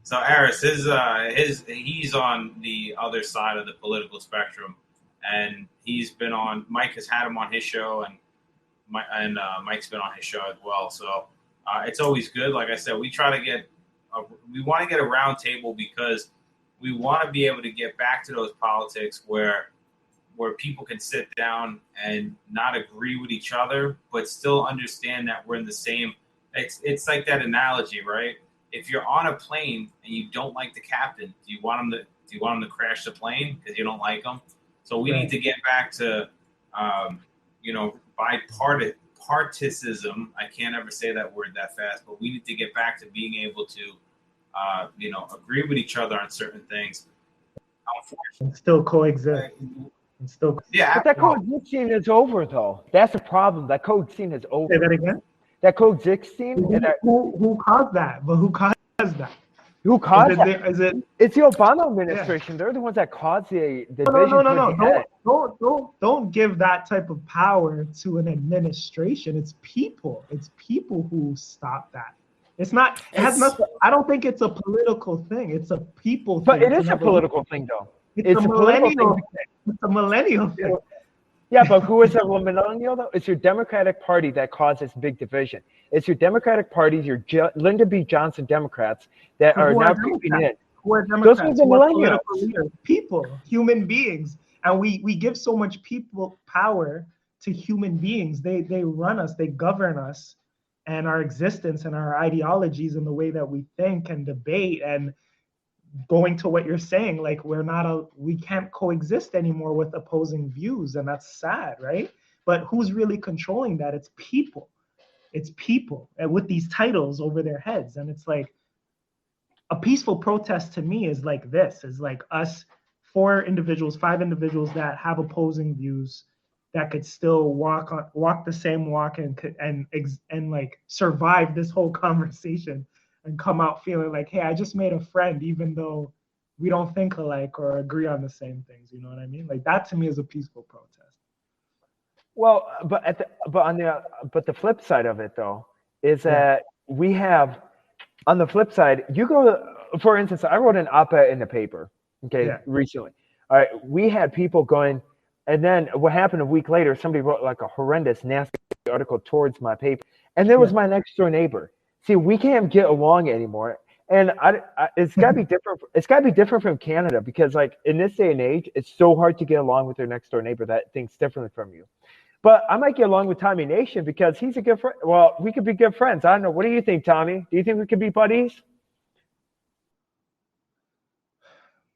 So Aris, he's on the other side of the political spectrum, and he's been on. Mike has had him on his show, and Mike's been on his show as well. So it's always good. Like I said, we want to get a round table because we want to be able to get back to those politics where people can sit down and not agree with each other, but still understand that we're in the same. It's like that analogy, right? If you're on a plane and you don't like the captain, do you want him to crash the plane because you don't like him? So we need to get back to, bipartisanship. I can't ever say that word that fast, but we need to get back to being able to, agree with each other on certain things. And still coexist. Yeah, but that coexist scene is over, though. That's the problem. That coexist scene is over. Say that again. That coexist scene. Who caused that? But who caused that? Who caused that? It's the Obama administration. Yeah. They're the ones that caused the division. No. Don't give that type of power to an administration. It's people. It's people who stop that. It's not. It has nothing. I don't think it's a political thing. It's a people thing. But it is a political thing, though. It's a millennial thing. It's a millennial thing. Yeah, but who is a millennial, though? It's your Democratic Party that caused this big division. It's your Democratic Party, your Lyndon B. Johnson Democrats that are now creeping in. Who are Democrats? Those are the millennials. People, human beings. And we give so much power to human beings. They run us, they govern us and our existence and our ideologies and the way that we think and debate. And going to what you're saying, like we can't coexist anymore with opposing views, and that's sad, right? But who's really controlling that? It's people and with these titles over their heads. And it's like a peaceful protest to me is like this, is like us, 5 individuals that have opposing views that could still walk the same walk and like survive this whole conversation and come out feeling like, hey, I just made a friend, even though we don't think alike or agree on the same things. You know what I mean? Like that to me is a peaceful protest. Well, but the flip side of it though is that we have, on the flip side, you go. For instance, I wrote an op-ed in the paper, recently. All right, we had people going, and then what happened a week later? Somebody wrote like a horrendous, nasty article towards my paper, and there was my next door neighbor. See, we can't get along anymore, and it's got to be different. It's got to be different from Canada because, like, in this day and age, it's so hard to get along with your next door neighbor that thinks differently from you. But I might get along with Tommy Nation because he's a good friend. Well, we could be good friends. I don't know. What do you think, Tommy? Do you think we could be buddies?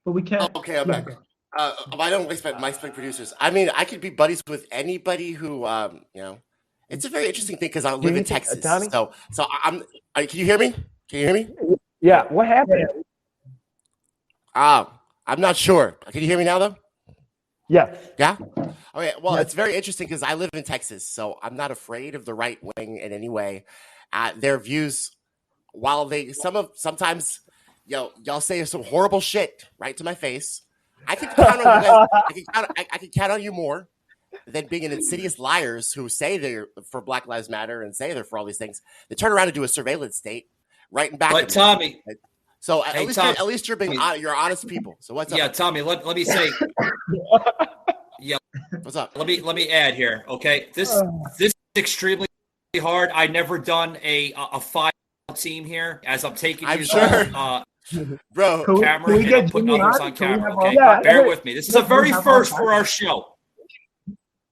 But we can't. Okay, I'm back. I don't expect my spec producers. I mean, I could be buddies with anybody who, It's a very interesting thing because I live in Texas. So I'm. Can you hear me? Can you hear me? Yeah. What happened? I'm not sure. Can you hear me now, though? Yes. Yeah. Okay. Well, it's very interesting because I live in Texas, so I'm not afraid of the right wing in any way. Their views, while sometimes, y'all say some horrible shit right to my face. I can count on you guys. I can count on you more than being an insidious liars who say they're for Black Lives Matter and say they're for all these things. They turn around and do a surveillance state right in back. But Tommy, so at least you're being you're honest people. So what's up? Yeah, Tommy. Let me say. Yeah. What's up? Let me add here. Okay, this is extremely hard. I never done a 5 team here as I'm taking. I'm sure. Bro, Camera, we get put Jimmy others on? on Can we camera, have okay? all- Bear Yeah. with me. This is a very have first all for our show.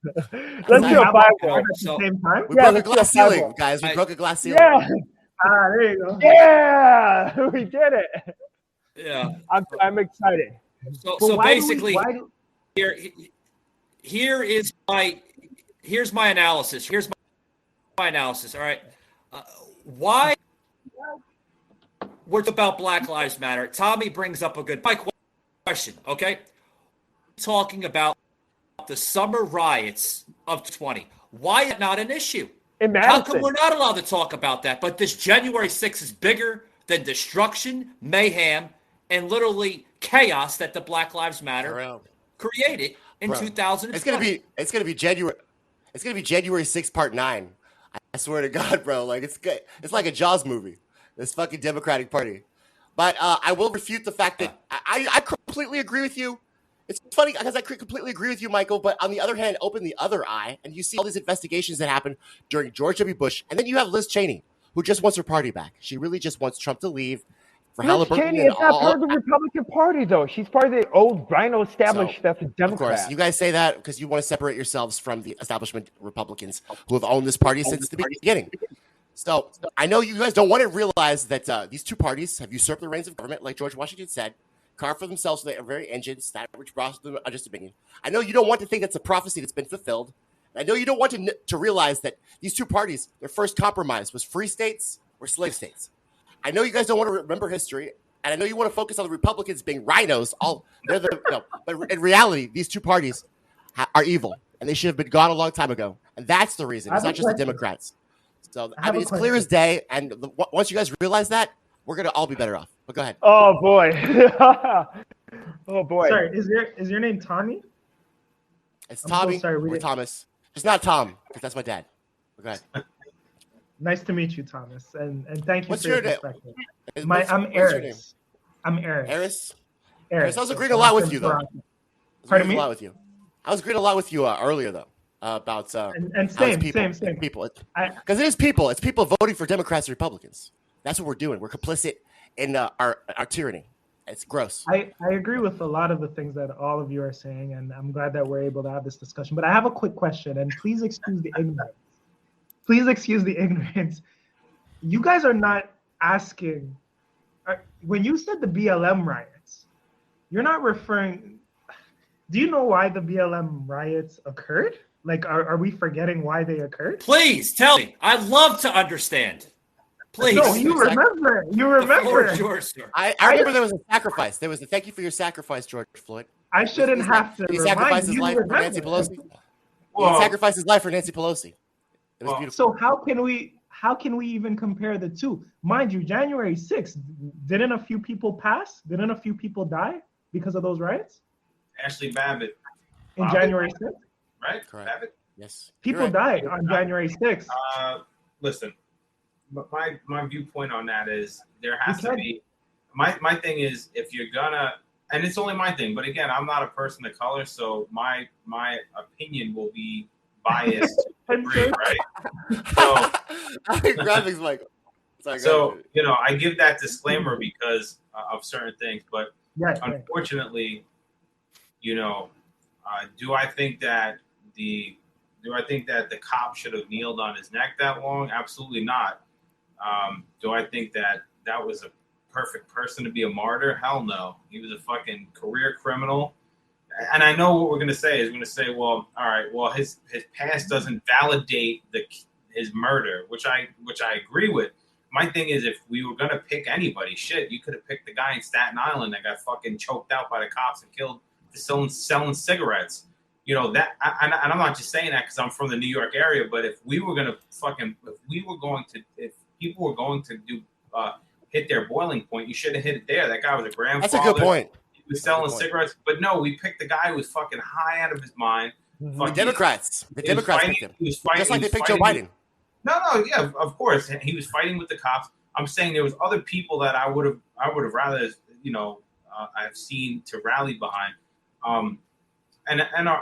Let's Can we do a have five all ball. at the So- same time? we Yeah, broke a let's do glass a five ceiling, ball. guys. We I- broke a glass ceiling. Yeah, There you go. yeah, we did it. Yeah. I'm excited. So, But so why do we- basically, why do- here's my analysis. Here's my analysis. All right, why we're about Black Lives Matter? Tommy brings up a good question. Okay, talking about the summer riots of 20. Why is it not an issue? In How Madison. come we're not allowed to talk about that? But this January 6th is bigger than destruction, mayhem, and literally chaos that the Black Lives Matter created in Bro, 2020. It's gonna be January. It's gonna be January 6th, Part 9. I swear to God, bro. Like it's good. It's like a Jaws movie. This fucking Democratic Party. But I will refute the fact that I completely agree with you. It's funny because I completely agree with you, Michael. But on the other hand, open the other eye, and you see all these investigations that happened during George W. Bush, and then you have Liz Cheney, who just wants her party back. She really just wants Trump to leave. For Liz Halliburton Cheney and is not part of the Republican Party, though. She's part of the old Rhino established stuff. The Of Democrats. course, you guys say that because you want to separate yourselves from the establishment Republicans who have owned this party since the beginning. So I know you guys don't want to realize that these two parties have usurped the reins of government, like George Washington said, carved for themselves their very engines, that which brought them just dominion. I know you don't want to think that's a prophecy that's been fulfilled. I know you don't want to realize that these two parties, their first compromise was free states or slave states. I know you guys don't want to remember history, and I know you want to focus on the Republicans being rhinos. But in reality, these two parties are evil, and they should have been gone a long time ago. And that's the reason. It's not just the Democrats. So I mean, it's clear as day. And once you guys realize that, we're gonna all be better off. But go ahead. Oh boy. Oh boy. Sorry, is your name Tommy? It's I'm so Tommy sorry, or Thomas. It's not Tom because that's my dad. But go ahead. Nice to meet you, Thomas, and thank you What's for your your name? perspective. What's I'm your name? Eris. I'm Eris. Eris? Eris. I was agreeing a lot with you, though. Pardon me? I was agreeing a lot with you earlier, though, about and how it's same. people. Because it is people. It's people voting for Democrats and Republicans. That's what we're doing. We're complicit in our tyranny. It's gross. I agree with a lot of the things that all of you are saying, and I'm glad that we're able to have this discussion. But I have a quick question, and please excuse the ignorance. Please excuse the ignorance. You guys are not asking, when you said the BLM riots, you're not referring, do you know why the BLM riots occurred? Like, are we forgetting why they occurred? Please tell me. I'd love to understand. Please. No, you remember. You remember. Yours, sir. I remember there was a sacrifice. There was a thank you for your sacrifice, George Floyd. I shouldn't have to. He sacrificed his life for Nancy Pelosi. He sacrificed his life for Nancy Pelosi. It was beautiful. So how can we even compare the two? Mind you, January 6th, didn't a few people pass? Didn't a few people die because of those riots? Ashley Babbitt. In January 6th? Right? Correct. Babbitt? Yes. People died on January 6th. Listen, my viewpoint on that is there has to be. My thing is, if you're gonna, and it's only my thing, but again, I'm not a person of color, so my opinion will be biased to a degree, right? So, graphics, Michael. Sorry, so I give that disclaimer because of certain things, but unfortunately, do I think that the cop should have kneeled on his neck that long? Absolutely not. Do I think that was a perfect person to be a martyr? Hell no. He was a fucking career criminal. And I know what we're going to say is going to say, well, all right, well, his past doesn't validate his murder, which I agree with. My thing is, if we were going to pick anybody, shit, you could have picked the guy in Staten Island that got fucking choked out by the cops and killed for selling cigarettes. And I'm not just saying that because I'm from the New York area, but if people were going to do hit their boiling point, you should have hit it there. That guy was a grandfather. That's a good point. He was selling cigarettes, but no, we picked the guy who was fucking high out of his mind. The Democrats picked him. Just like they picked Joe Biden. No, yeah, of course. He was fighting with the cops. I'm saying there was other people that I would have rather, I've seen to rally behind.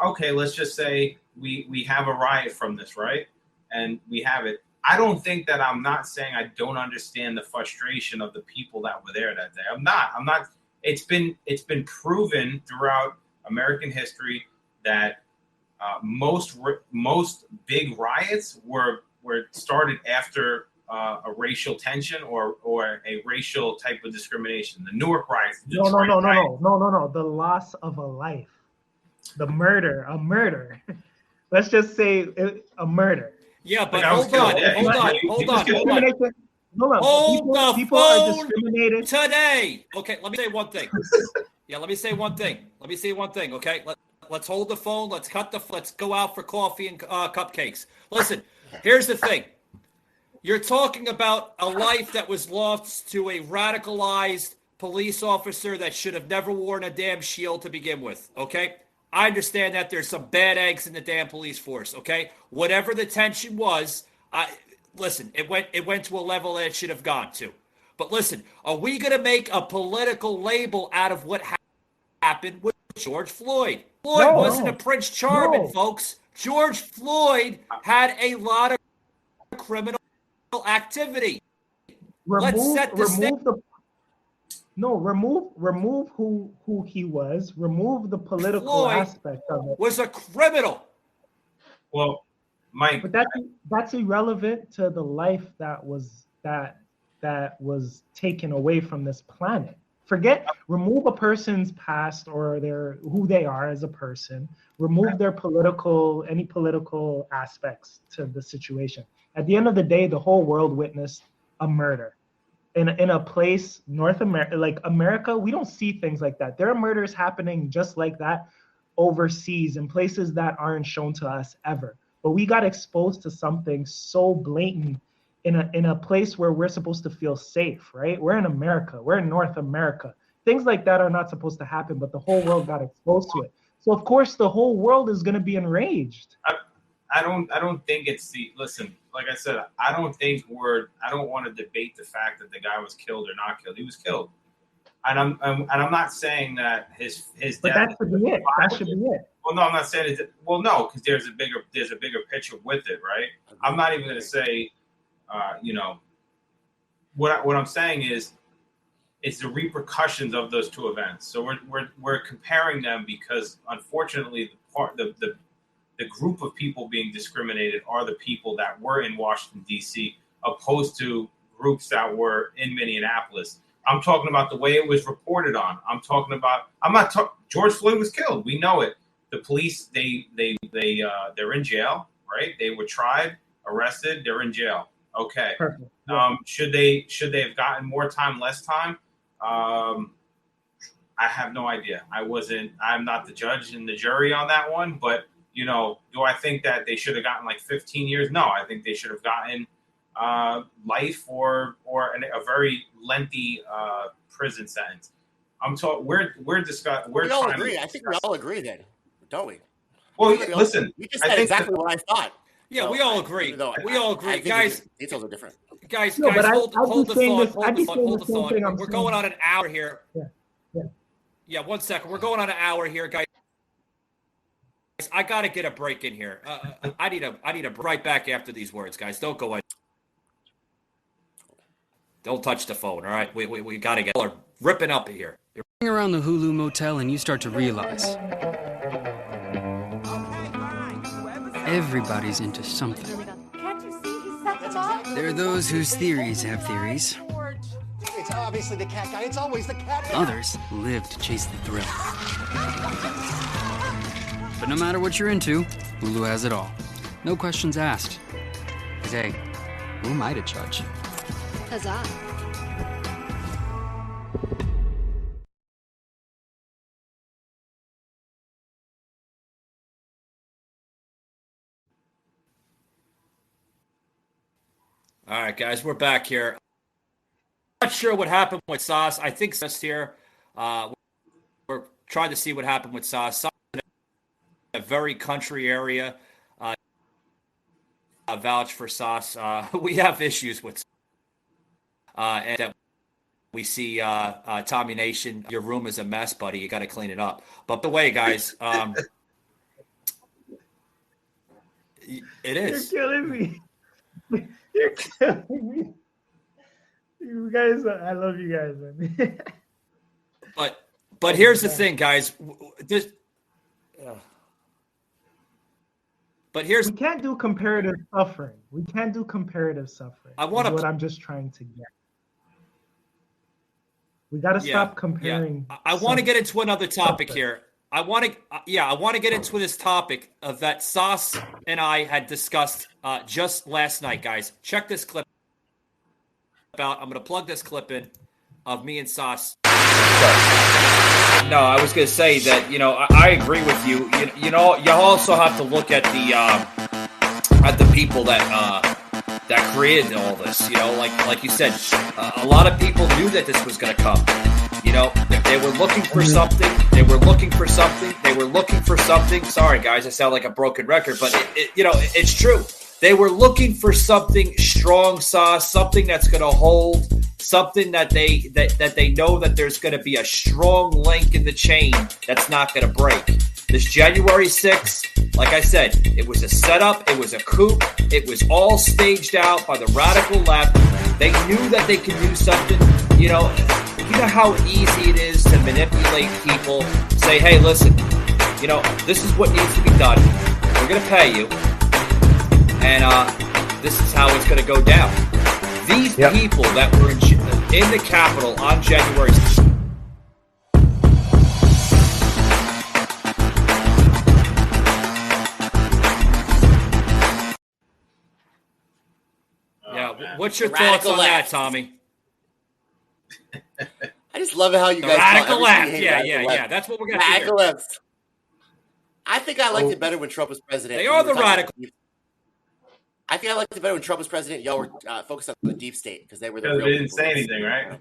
Okay, let's just say we have a riot from this, right? And we have it. I don't think that I'm not saying I don't understand the frustration of the people that were there that day. I'm not. It's been proven throughout American history that most big riots were started after a racial tension or a racial type of discrimination. The Newark riots. No. The loss of a life, a murder. Let's just say a murder. Yeah, but hold on. People are discriminated today. Okay, let me say one thing. Okay, let's hold the phone. Let's go out for coffee and cupcakes. Listen, here's the thing. You're talking about a life that was lost to a radicalized police officer that should have never worn a damn shield to begin with, okay? I understand that there's some bad eggs in the damn police force, okay? Whatever the tension was, listen, it went to a level that it should have gone to. But listen, are we going to make a political label out of what happened with George Floyd? Floyd wasn't a Prince Charming, folks. George Floyd had a lot of criminal activity. Let's set the stage. Remove who he was. Remove the political Floyd aspect of it. Was a criminal. Well, Mike, but that's irrelevant to the life that was taken away from this planet. Remove a person's past or who they are as a person. Remove their any political aspects to the situation. At the end of the day, the whole world witnessed a murder. In a place, North America, like America, we don't see things like that. There are murders happening just like that overseas in places that aren't shown to us ever. But we got exposed to something so blatant in a place where we're supposed to feel safe, right? We're in America. We're in North America. Things like that are not supposed to happen, but the whole world got exposed to it. So of course, the whole world is going to be enraged. I don't think it's listen, like I said, I don't want to debate the fact that the guy was killed or not killed. He was killed. And I'm not saying that his but death. That should be it. That should be it. Well, no, I'm not saying it. Well, no, because there's a bigger picture with it, right? I'm not even going to say, what I'm saying is, it's the repercussions of those two events. So we're comparing them because unfortunately the group of people being discriminated are the people that were in Washington, D.C., opposed to groups that were in Minneapolis. I'm talking about the way it was reported on. George Floyd was killed. We know it. The police, they're in jail, right? They were tried, arrested, they're in jail. Okay. Perfect. Should they have gotten more time, less time? I have no idea. I'm not the judge and the jury on that one, but do I think that they should have gotten like 15 years? No, I think they should have gotten life or a very lengthy prison sentence. We're discussing. We all agree. I think we all agree then, don't we? Well, listen. You just said exactly what I thought. Yeah, so we all agree. We all agree, guys. Details are different. Guys, hold the thought. We're going on an hour here. Yeah, 1 second. We're going on an hour here, guys. I got to get a break in here. I need a right back after these words, guys. Don't go in. Don't touch the phone, all right? We got to get ripping up here. You're around the Hulu Motel and you start to realize everybody's into something. Can't you see he set them up? There are those whose theories have theories. It's obviously the cat guy. It's always the cat guy. Others live to chase the thrill. But no matter what you're into, Hulu has it all. No questions asked. 'Cause hey, who am I to judge? Huzzah. All right, guys, we're back here. I'm not sure what happened with Sauce. I think Sauce here. We're trying to see what happened with Sauce. Sauce in a very country area. Vouch for Sauce. We have issues with and that we see Tommy Nation. Your room is a mess, buddy. You got to clean it up. But the way, guys, it is. You're killing me. You're killing me. You guys, I love you guys, man. But here's the thing, guys. But we can't do comparative suffering. We can't do comparative suffering. What I'm just trying to get. We got to stop comparing. Yeah. I want to get into another topic here. I want to get into this topic that Sauce and I had discussed just last night, guys. Check this clip out. I'm going to plug this clip in of me and Sauce. No, I was going to say that, I agree with you. You also have to look at the people that created all this. Like you said, a lot of people knew that this was going to come. They were looking for something. They were looking for something. They were looking for something. Sorry, guys, I sound like a broken record, but it's true. They were looking for something strong, Sauce, something that's going to hold, something that they know that there's going to be a strong link in the chain that's not going to break. This January 6th, like I said, it was a setup, it was a coup, it was all staged out by the radical left. They knew that they could do something. You know how easy it is to manipulate people, say, hey, listen, this is what needs to be done. We're going to pay you. And this is how it's going to go down. These people that were in the Capitol on January 6th. What's your thoughts on that, Tommy? I just love how you guys radical left. Yeah. That's what we're going to do. Radical left. I think I liked it better when Trump was president. They are the radical. I think I liked it better when Trump was president. Y'all were focused on the deep state because they were the real they didn't people. say anything, right?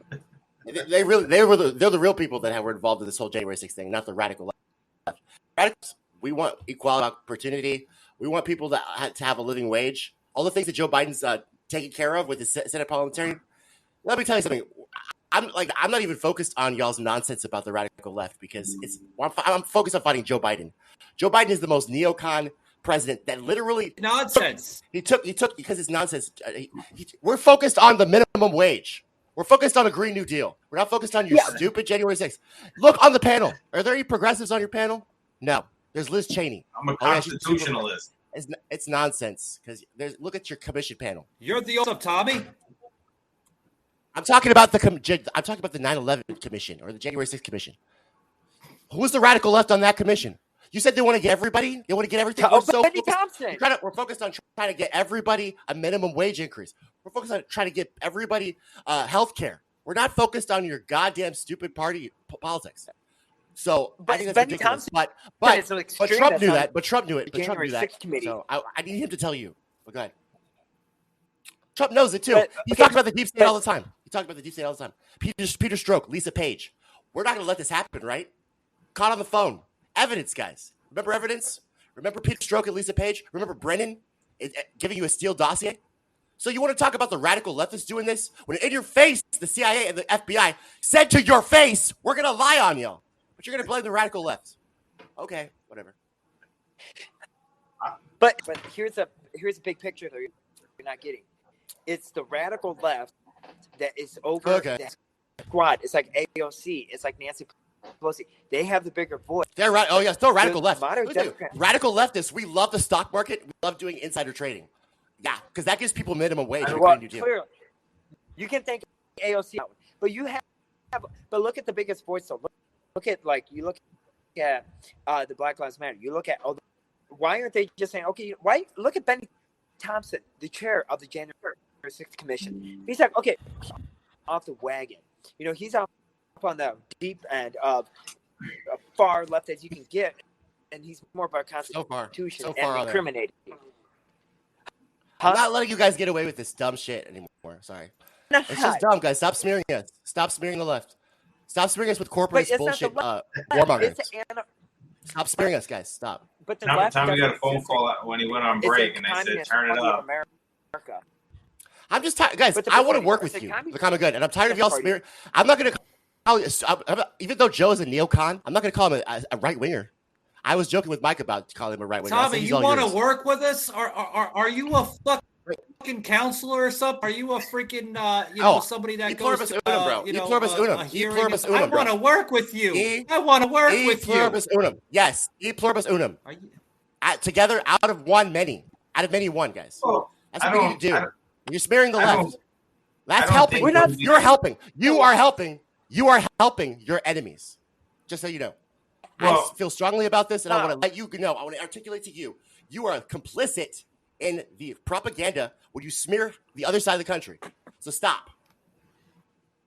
They're the real people that were involved in this whole January 6th thing, not the radical left. Radicals, we want equality of opportunity. We want people to have a living wage. All the things that Joe Biden's taking care of with his Senate parliamentarian. Let me tell you something. I'm not even focused on y'all's nonsense about the radical left because I'm focused on fighting Joe Biden. Joe Biden is the most neocon president that literally nonsense. He took because it's nonsense. We're focused on the minimum wage. We're focused on a Green New Deal. We're not focused on your stupid January 6th. Look on the panel. Are there any progressives on your panel? No. There's Liz Cheney. I'm a constitutionalist. It's nonsense because look at your commission panel. You're the old Tommy. I'm talking about the 9/11 commission or the January 6th commission. Who's the radical left on that commission? You said they want to get everybody. They want to get everything. Benny Thompson. We're focused on trying to get everybody a minimum wage increase. We're focused on trying to get everybody health care. We're not focused on your goddamn stupid party politics. So I think that's Benny ridiculous. Thompson, But Trump knew that. But Trump knew it. But Trump knew that. Committee. So I need him to tell you. But go ahead. Trump knows it too. He talks about the deep state all the time. Peter Strzok, Lisa Page. We're not going to let this happen, right? Caught on the phone. Evidence, guys. Remember evidence? Remember Peter Strzok and Lisa Page? Remember Brennan giving you a Steele dossier? So you want to talk about the radical leftists doing this? When in your face, the CIA and the FBI said to your face, we're going to lie on you. But you're going to blame the radical left. Okay, whatever. But here's a big picture that you're not getting. It's the radical left that is over the squad. It's like AOC. It's like Nancy Pelosi. They have the bigger voice. They're right. Oh, yeah, still radical left. Radical leftists, we love the stock market. We love doing insider trading. Yeah, because that gives people minimum wage. Clearly, you can thank AOC, but you have. But look at the biggest voice. So look at the Black Lives Matter. You look at why aren't they just saying why? Look at Benny Thompson, the chair of the January 6th Commission. He's like, off the wagon. He's up on the deep end of far left as you can get, and he's more about Constitution and incriminating. I'm not letting you guys get away with this dumb shit anymore. Sorry. It's just dumb, guys. Stop smearing us. Stop smearing the left. Stop smearing us with corporate bullshit warmongers. Stop smearing us, guys. Stop. But Tommy got a phone call when he went on break, and they said, turn it up. I'm just tired. Guys, I want to work with you. Look, I'm good. And I'm tired of y'all smearing. I'm not going to call even though Joe is a neocon, I'm not going to call him a right-winger. I was joking with Mike about calling him a right-winger. Tommy, you want to work with us? Are you a fuck? fucking counselor or something? Are you a freaking somebody that goes to a hearing? I want to work with you. I want to work with you. Pluribus unum. Yes, e pluribus unum. Together, out of many, one, guys. That's what we need to do. You're sparing the left. That's helping. You're helping. You are helping. You are helping your enemies. Just so you know. I feel strongly about this, and I want to let you know. I want to articulate to you. You are complicit in the propaganda when you smear the other side of the country. So stop.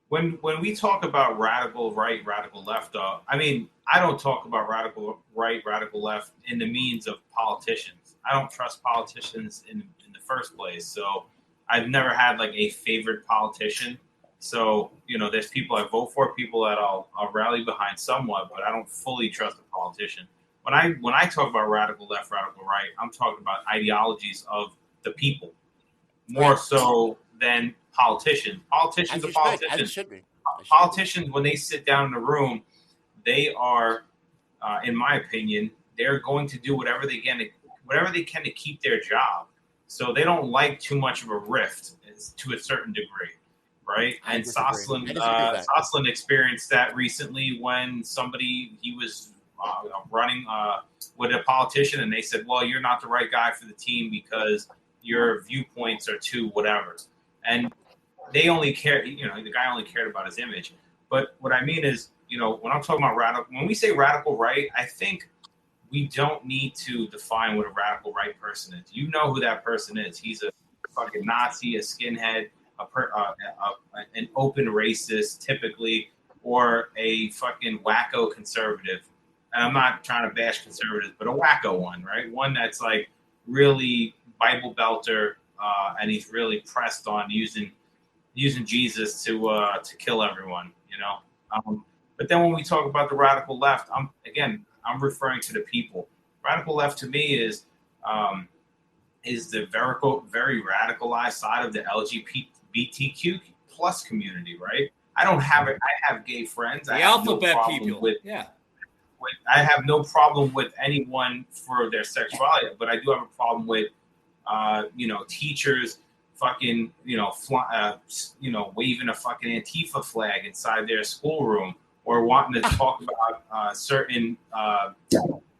When we talk about radical right, radical left, I mean, I don't talk about radical right, radical left in the means of politicians. I don't trust politicians in the first place. So I've never had like a favorite politician. So, there's people I vote for, people that I'll rally behind somewhat, but I don't fully trust a politician. When I talk about radical left, radical right, I'm talking about ideologies of the people more so than politicians. Politicians are politicians. Politicians, when they sit down in a room, they are, in my opinion, they're going to do whatever they can to keep their job. So they don't like too much of a rift to a certain degree. Right. And Soslin experienced that recently when he was running with a politician and they said, well, you're not the right guy for the team because your viewpoints are too whatever. And they only care, the guy only cared about his image. But what I mean is, when I'm talking about when we say radical right, I think we don't need to define what a radical right person is. You know who that person is. He's a fucking Nazi, a skinhead, an open racist, typically, or a fucking wacko conservative. And I'm not trying to bash conservatives, but a wacko one, right? One that's like really Bible belter, and he's really pressed on using Jesus to kill everyone, But then when we talk about the radical left, I'm referring to the people. Radical left to me is the very radicalized side of the LGBTQ plus community, right? I have gay friends. The alphabet people. I have no problem with anyone for their sexuality, but I do have a problem with, teachers fucking, waving a fucking Antifa flag inside their schoolroom or wanting to talk about certain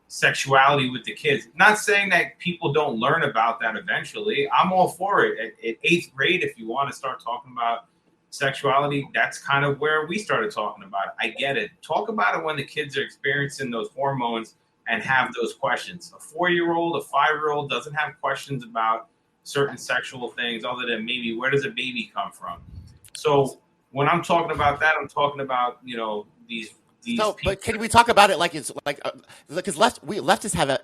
sexuality with the kids. Not saying that people don't learn about that eventually. I'm all for it. At 8th grade, if you want to start talking about sexuality, that's kind of where we started talking about it. I get it. Talk about it when the kids are experiencing those hormones and have those questions. A 4-year-old, a 5-year-old doesn't have questions about certain sexual things other than maybe where does a baby come from. So when I'm talking about that, I'm talking about, these but can we talk about it like it's because leftists have a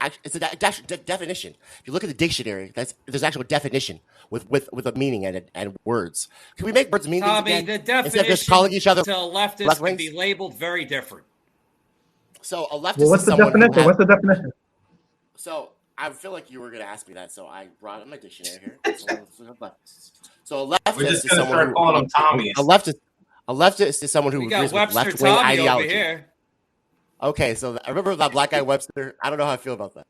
definition. If you look at the dictionary, there's actual definition with a meaning and words. Can we make words mean things again? The definition instead of just calling each other to leftists can be labeled very different. So a leftist what's is the someone definition? What's the definition? So I feel like you were going to ask me that, so I brought up my dictionary here. So a leftist is someone who calling them Tommies. A leftist is someone who agrees with left-wing ideology. Over here. Okay, so I remember that black guy Webster. I don't know how I feel about that.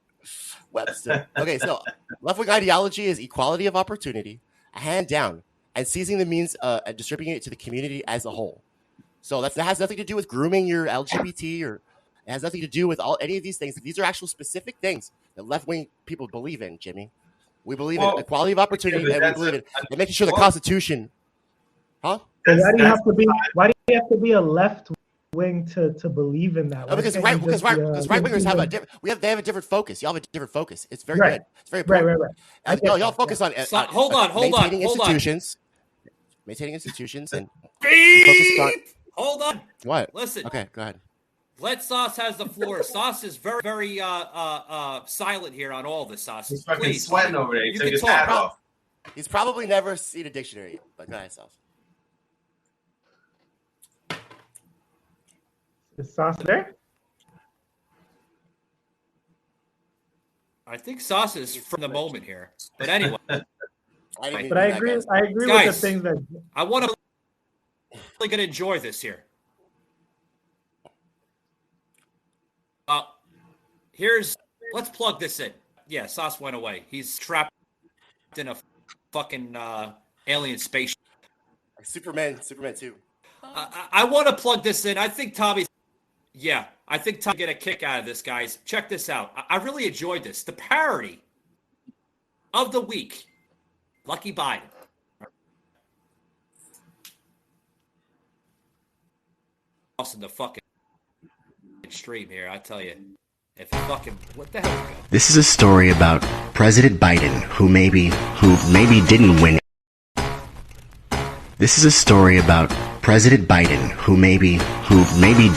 Webster. Okay, so left-wing ideology is equality of opportunity, a hand down, and seizing the means and distributing it to the community as a whole. So that has nothing to do with grooming your LGBT, or it has nothing to do with any of these things. These are actual specific things that left-wing people believe in, Jimmy. We believe in equality of opportunity, and we believe in making sure the Constitution. Huh? Why do you have to be a left wing to believe in that? Because right wingers have a different focus. Y'all have a different focus. It's very good. It's very important. Right. Y'all focus on hold on. Maintaining institutions and hold on. What? Listen. Okay, go ahead. Let Sauce has the floor. Sauce is very, very silent here on all this. Sauce. He's fucking sweating over there. He took his hat off. He's probably never seen a dictionary yet, but go ahead, Sauce. Is Sauce there? I think Sauce is from the moment here. But anyway. I agree with the things that I want to really gonna enjoy this here. Let's plug this in. Yeah, Sauce went away. He's trapped in a fucking alien spaceship. Superman too. I want to plug this in. I think Tommy get a kick out of this, guys. Check this out. I really enjoyed this. The parody of the week. Lucky Biden. In the fucking stream here, I tell you. If fucking what the hell? This is a story about President Biden who maybe didn't win. This is a story about President Biden who maybe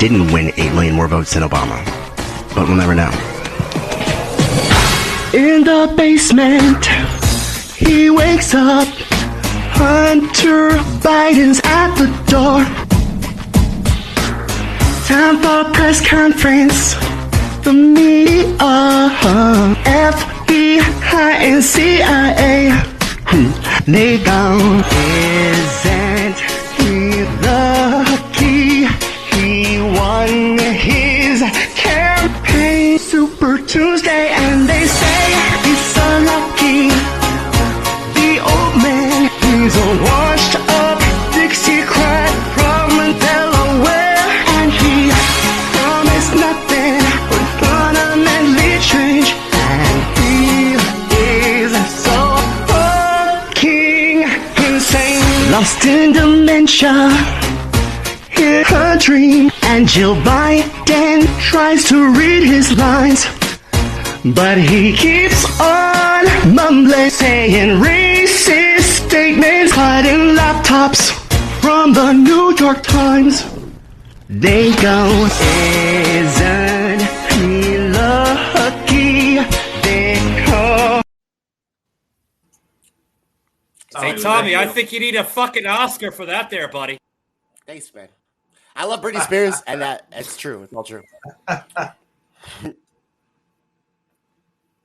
didn't win 8 million more votes than Obama. But we'll never know. In the basement, he wakes up. Hunter Biden's at the door. Time for press conference. The media, FBI and CIA. They gone. Isn't he lucky? He won his campaign. Super Tuesday, and they say he's so lucky. The old man, he's a washed up Dixiecrat from Delaware, and he promised nothing would fundamentally change. And he is so fucking insane. Lost in dementia, in a dream, and Jill Biden tries to read his lines, but he keeps on mumbling, saying racist statements, hiding laptops from the New York Times. They go, isn't he lucky? They go. Hey, Tommy, I think you need a fucking Oscar for that there, buddy. Thanks, man. I love Britney Spears, and that's true. It's all true.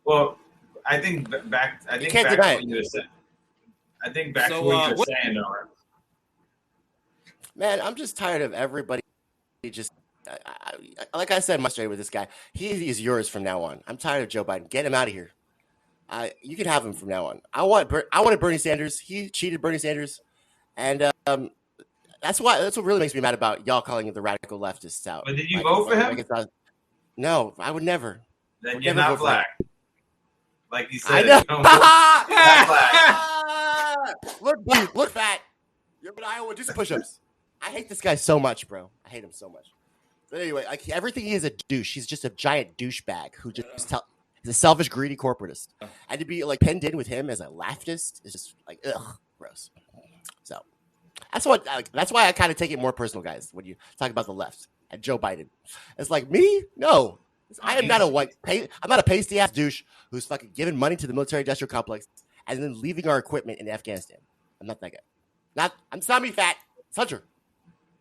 Well, I think back. I think can't back deny to what you were saying. I think back to what you were saying, though. Man, I'm just tired of everybody. Just like I said, yesterday with this guy, he is yours from now on. I'm tired of Joe Biden. Get him out of here. You can have him from now on. I wanted Bernie Sanders. He cheated Bernie Sanders, and that's what really makes me mad about y'all calling it the radical leftists out. But did you vote for him? No, I would never. Then you're not black. Like you I said, know. Look fat. You're in Iowa. Do some push-ups. I hate this guy so much, bro. I hate him so much. But anyway, like everything he is a douche. He's just a giant douchebag who just he's a selfish, greedy corporatist. And to be like penned in with him as a leftist is just like ugh, gross. So that's why I kind of take it more personal, guys. When you talk about the left and Joe Biden, it's like me. No, I am not I'm not a pasty ass douche who's fucking giving money to the military-industrial complex and then leaving our equipment in Afghanistan. I'm not that guy. I'm not me, fat. It's Hunter.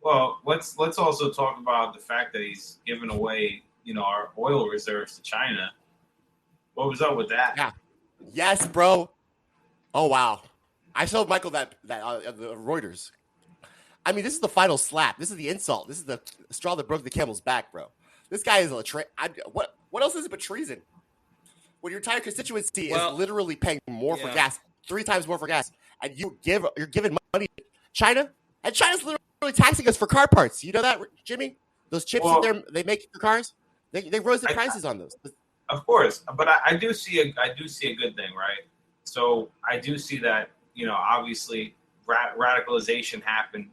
Well, let's also talk about the fact that he's giving away, our oil reserves to China. What was up with that? Yeah. Yes, bro. Oh wow. I showed Michael that the Reuters. I mean, this is the final slap. This is the insult. This is the straw that broke the camel's back, bro. This guy is what else is it but treason? When your entire constituency is literally paying more for gas, 3 times more for gas, and you're giving money to China, and China's literally taxing us for car parts. You know that, Jimmy? Those chips they make for cars, they rose the prices on those. Of course, but I do see a good thing, right? So I do see that obviously radicalization happened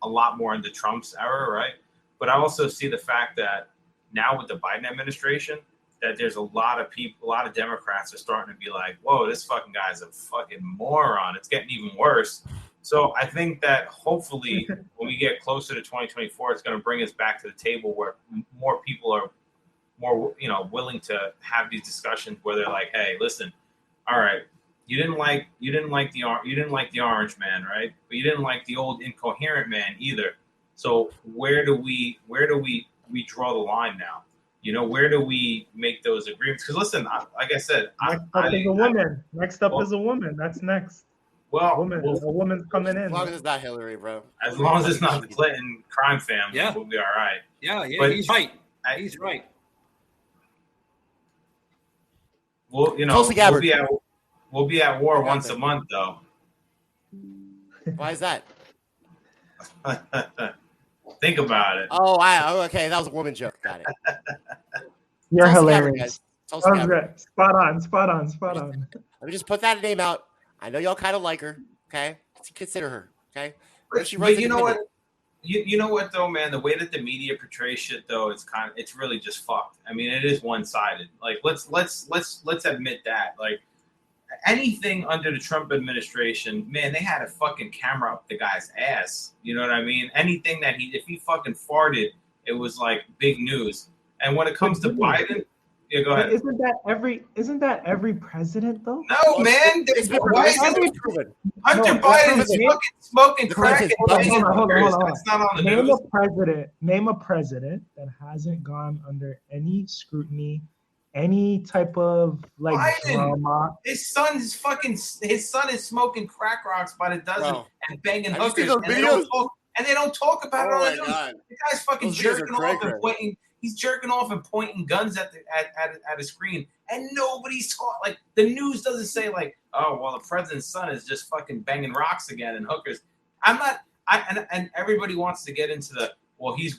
a lot more in the Trump's era, right? But I also see the fact that now with the Biden administration, that there's a lot of people, a lot of Democrats are starting to be like, whoa, this fucking guy's a fucking moron. It's getting even worse. So I think that hopefully when we get closer to 2024, it's going to bring us back to the table where more people are more, willing to have these discussions where they're like, hey, listen, all right, you didn't like the orange man, right? But you didn't like the old incoherent man either. So where do we draw the line now? Where do we make those agreements? Because listen, like I said, Next up is a woman. That's next. Well, a woman's coming in. As long as it's not Hillary, bro. As long as it's not the Clinton crime family, we'll be all right. Yeah, but he's right. He's right. Well, we'll be at war once a month, though. Why is that? Think about it. Oh, okay. That was a woman joke. Got it. You're Tulsa Gabbard, hilarious. guys. Tulsa That was Gabbard. good. Spot on. Spot on. Spot on. Let me just put that name out. I know y'all kind of like her. Okay, consider her. Okay, But you know what? You know what though, man? The way that the media portrays shit though, it's really just fucked. I mean, it is one sided. Like let's admit that. Like anything under the Trump administration, man, they had a fucking camera up the guy's ass. You know what I mean? Anything that if he fucking farted, it was like big news. And when it comes to Biden, yeah, go ahead. Isn't that every president though? No, man. Hunter Biden is fucking smoking crack. Hold on. That's not on the news. Name a president that hasn't gone under any scrutiny, any type of like drama. His son is smoking crack rocks by the dozen and banging hookers, and they don't talk about it on the news. The guy's fucking jerking off and pointing. He's jerking off and pointing guns at a screen, and nobody's taught. Like the news doesn't say like, oh well, the president's son is just fucking banging rocks again and hookers. And everybody wants to get into the well, he's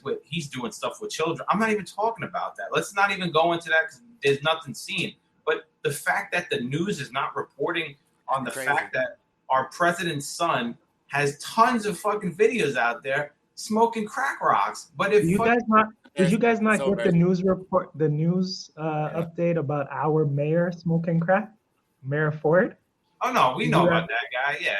doing stuff with children. I'm not even talking about that. Let's not even go into that because there's nothing seen. But the fact that the news is not reporting on the fact that our president's son has tons of fucking videos out there smoking crack rocks. But if did you guys not get the news report, the news update about our mayor smoking crack, Mayor Ford? Oh no, we know about that guy. Yeah,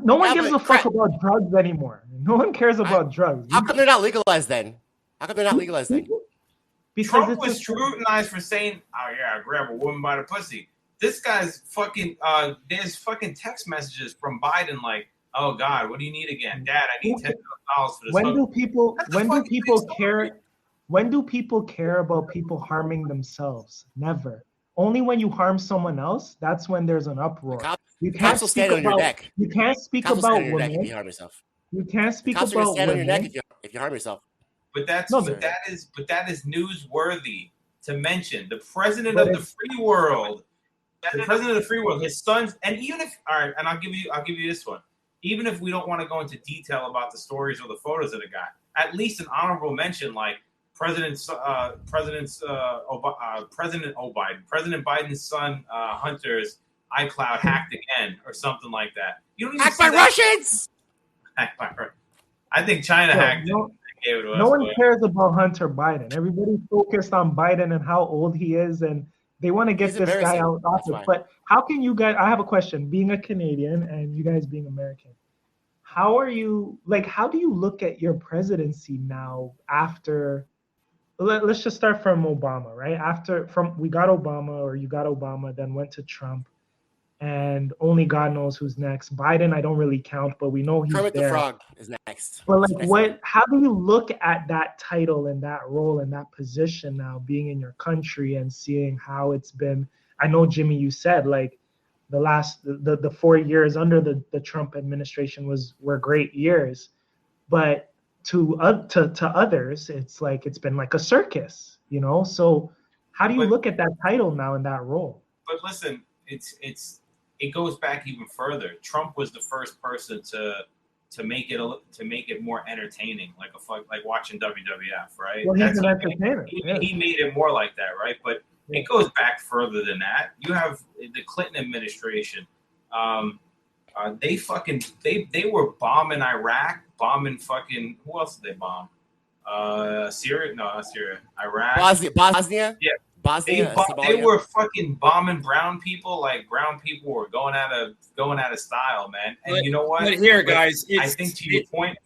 no one gives a fuck about drugs anymore. No one cares about drugs. How come they're not legalized then? Because Trump was scrutinized for saying, "Oh yeah, I grab a woman by the pussy." This guy's fucking. There's fucking text messages from Biden like, "Oh God, what do you need again, Dad? I need $10 for this." When do people care? When do people care about people harming themselves? Never. Only when you harm someone else, that's when there's an uproar. You can't speak about. You can't speak about women. If you harm yourself. You can't speak about women. Stand on your neck if you harm yourself. But that is newsworthy to mention. The president of the free world, his sons, and even if and I'll give you this one. Even if we don't want to go into detail about the stories or the photos of the guy, at least an honorable mention like President Biden's son Hunter's iCloud hacked again or something like that. You don't even hacked by Russians. I think China hacked it. No one cares about Hunter Biden. Everybody's focused on Biden and how old he is, and they want to get this guy out of office. But how can you guys? I have a question. Being a Canadian and you guys being American, how are you? Like, how do you look at your presidency now after? Let's just start from Obama, right? We got Obama, or you got Obama, then went to Trump, and only God knows who's next. Biden, I don't really count, but we know he's Kermit there. the Frog is next. But like, how do you look at that title and that role and that position now, being in your country and seeing how it's been? I know, Jimmy, you said like the 4 years under the Trump administration were great years, but to others, it's like it's been like a circus, you know. So how do you look at that title now and that role? But listen, it goes back even further. Trump was the first person to make it more entertaining, like watching WWF, right? Well, he's an entertainer. He made it more like that, right? But it goes back further than that. You have the Clinton administration. They were bombing Iraq, bombing fucking who else did they bomb? Syria? No, not Syria. Iraq. Bosnia? Yeah. Bosnia. They were fucking bombing brown people. Like brown people were going out of style, man. And you know what? But here, guys, I think to your point,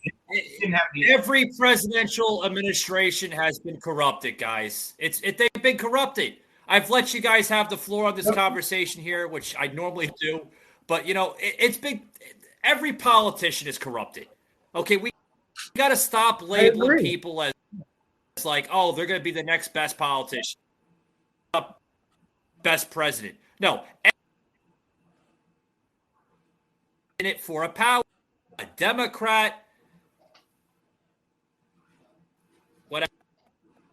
every presidential administration has been corrupted, guys. They've been corrupted. I've let you guys have the floor on this conversation here, which I normally do, but you know, it's been every politician is corrupted. Okay, we got to stop labeling people as like, oh, they're going to be the next best politician, best president. No, in it for a power, a Democrat, whatever.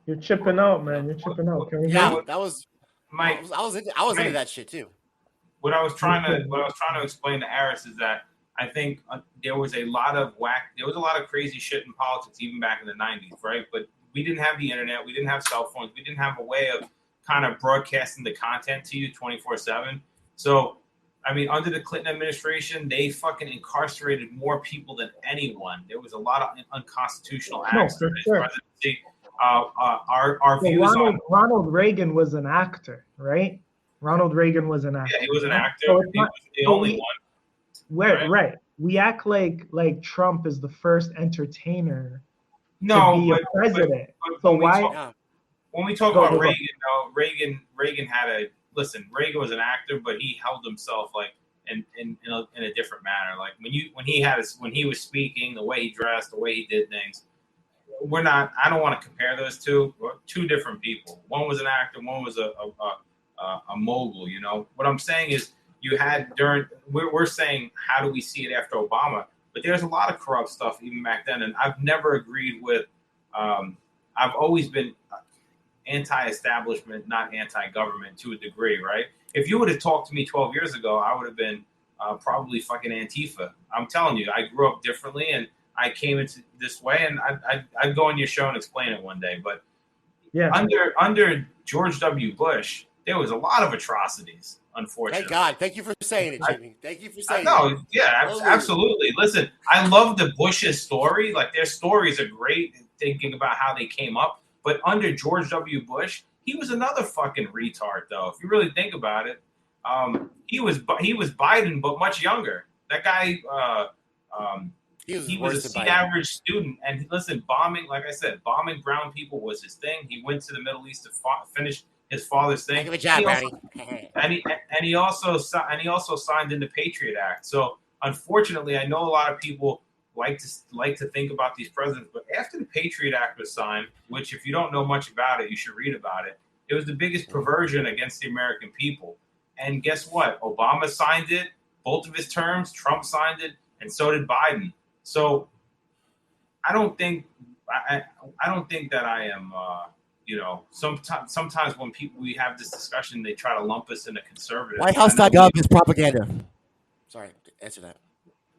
You're chipping out, man. You're chipping out. Can we hear? That was Mike. I was into that shit too. What I was trying to explain to Aris is that I think there was a lot of crazy shit in politics even back in the 90s, right? But we didn't have the internet, we didn't have cell phones, we didn't have a way of kind of broadcasting the content to you 24/7. So, I mean, under the Clinton administration, they fucking incarcerated more people than anyone. There was a lot of unconstitutional acts. No, for sure. Our views Ronald Reagan was an actor, right? Ronald Reagan was an actor. Yeah, he was an actor. So he was the only one. Right. We act like Trump is the first entertainer to be a president. So why? When we talk about Reagan, though, Reagan had Reagan was an actor, but he held himself like in a different manner. Like when he was speaking, the way he dressed, the way he did things. I don't want to compare those two. We're two different people. One was an actor, one was a mogul. You know what I'm saying is you had we're saying how do we see it after Obama? But there's a lot of corrupt stuff even back then, and I've never agreed with. I've always been anti-establishment, not anti-government to a degree, right? If you would have talked to me 12 years ago, I would have been probably fucking Antifa. I'm telling you, I grew up differently, and I came into this way, and I'd go on your show and explain it one day. But yeah, under George W. Bush, there was a lot of atrocities, unfortunately. Thank God. Thank you for saying it, Jimmy. Thank you for saying it. No, yeah, absolutely. Listen, I love the Bush's story. Like, their stories are great, thinking about how they came up. But under George W. Bush, he was another fucking retard, though. If you really think about it, he was Biden, but much younger. That guy, he was a C-average student. And listen, bombing brown people was his thing. He went to the Middle East to finish his father's thing. Give a job, and he also signed in the Patriot Act. So unfortunately, I know a lot of people like to think about these presidents, but after the Patriot Act was signed, which if you don't know much about it, you should read about it. It was the biggest perversion against the American people. And guess what? Obama signed it, both of his terms. Trump signed it, and so did Biden. So I don't think that I am. Sometimes when we have this discussion, they try to lump us in a conservative. WhiteHouse.gov is propaganda. Sorry, answer that.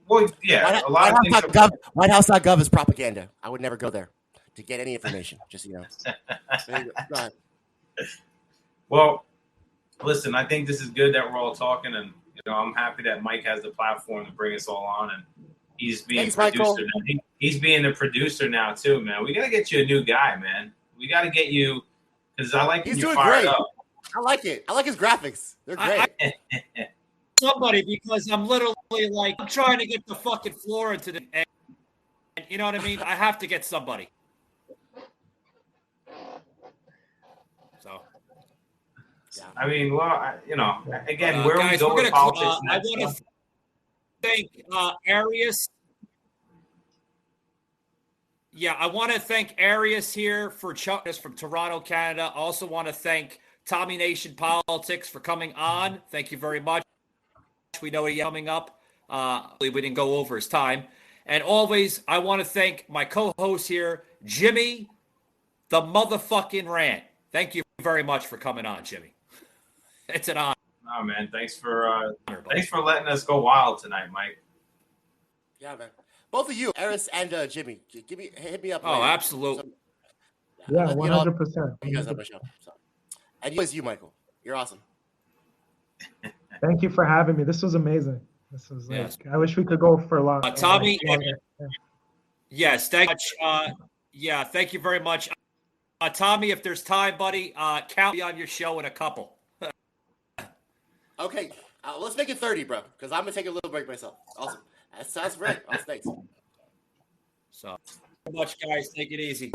Well, yeah, WhiteHouse.gov is propaganda. I would never go there to get any information. Just Go ahead. Well, listen, I think this is good that we're all talking, and I'm happy that Mike has the platform to bring us all on, and he's being producer now. He's being the producer now too, man. We gotta get you a new guy, man. We gotta get you because I like he's you doing fired great. up. I like it. I like his graphics. They're great. Somebody, because I'm literally like I'm trying to get the fucking floor into the and you know what I mean? I have to get somebody. So I mean, well, again, where guys, we go with politics. I want to thank Arius. Yeah, I want to thank Arius here for chucking us from Toronto, Canada. I also want to thank Tommy Nation Politics for coming on. Thank you very much. We know he's coming up. We didn't go over his time. And always, I want to thank my co-host here, Jimmy, the motherfucking Rant. Thank you very much for coming on, Jimmy. It's an honor. Oh, man, thanks for letting us go wild tonight, Mike. Yeah, man. Both of you, Eris and Jimmy, hit me up. Oh, later. Absolutely. Yeah, 100%. You guys on my show. So. And you, Michael. You're awesome. Thank you for having me. This was amazing. This was I wish we could go for long. Tommy. Yes, thank you much. Thank you very much. Tommy, if there's time, buddy, count me on your show in a couple. Okay. Let's make it 30, bro, because I'm going to take a little break myself. Awesome. That sounds great. Awesome. Thanks. So much, guys. Take it easy.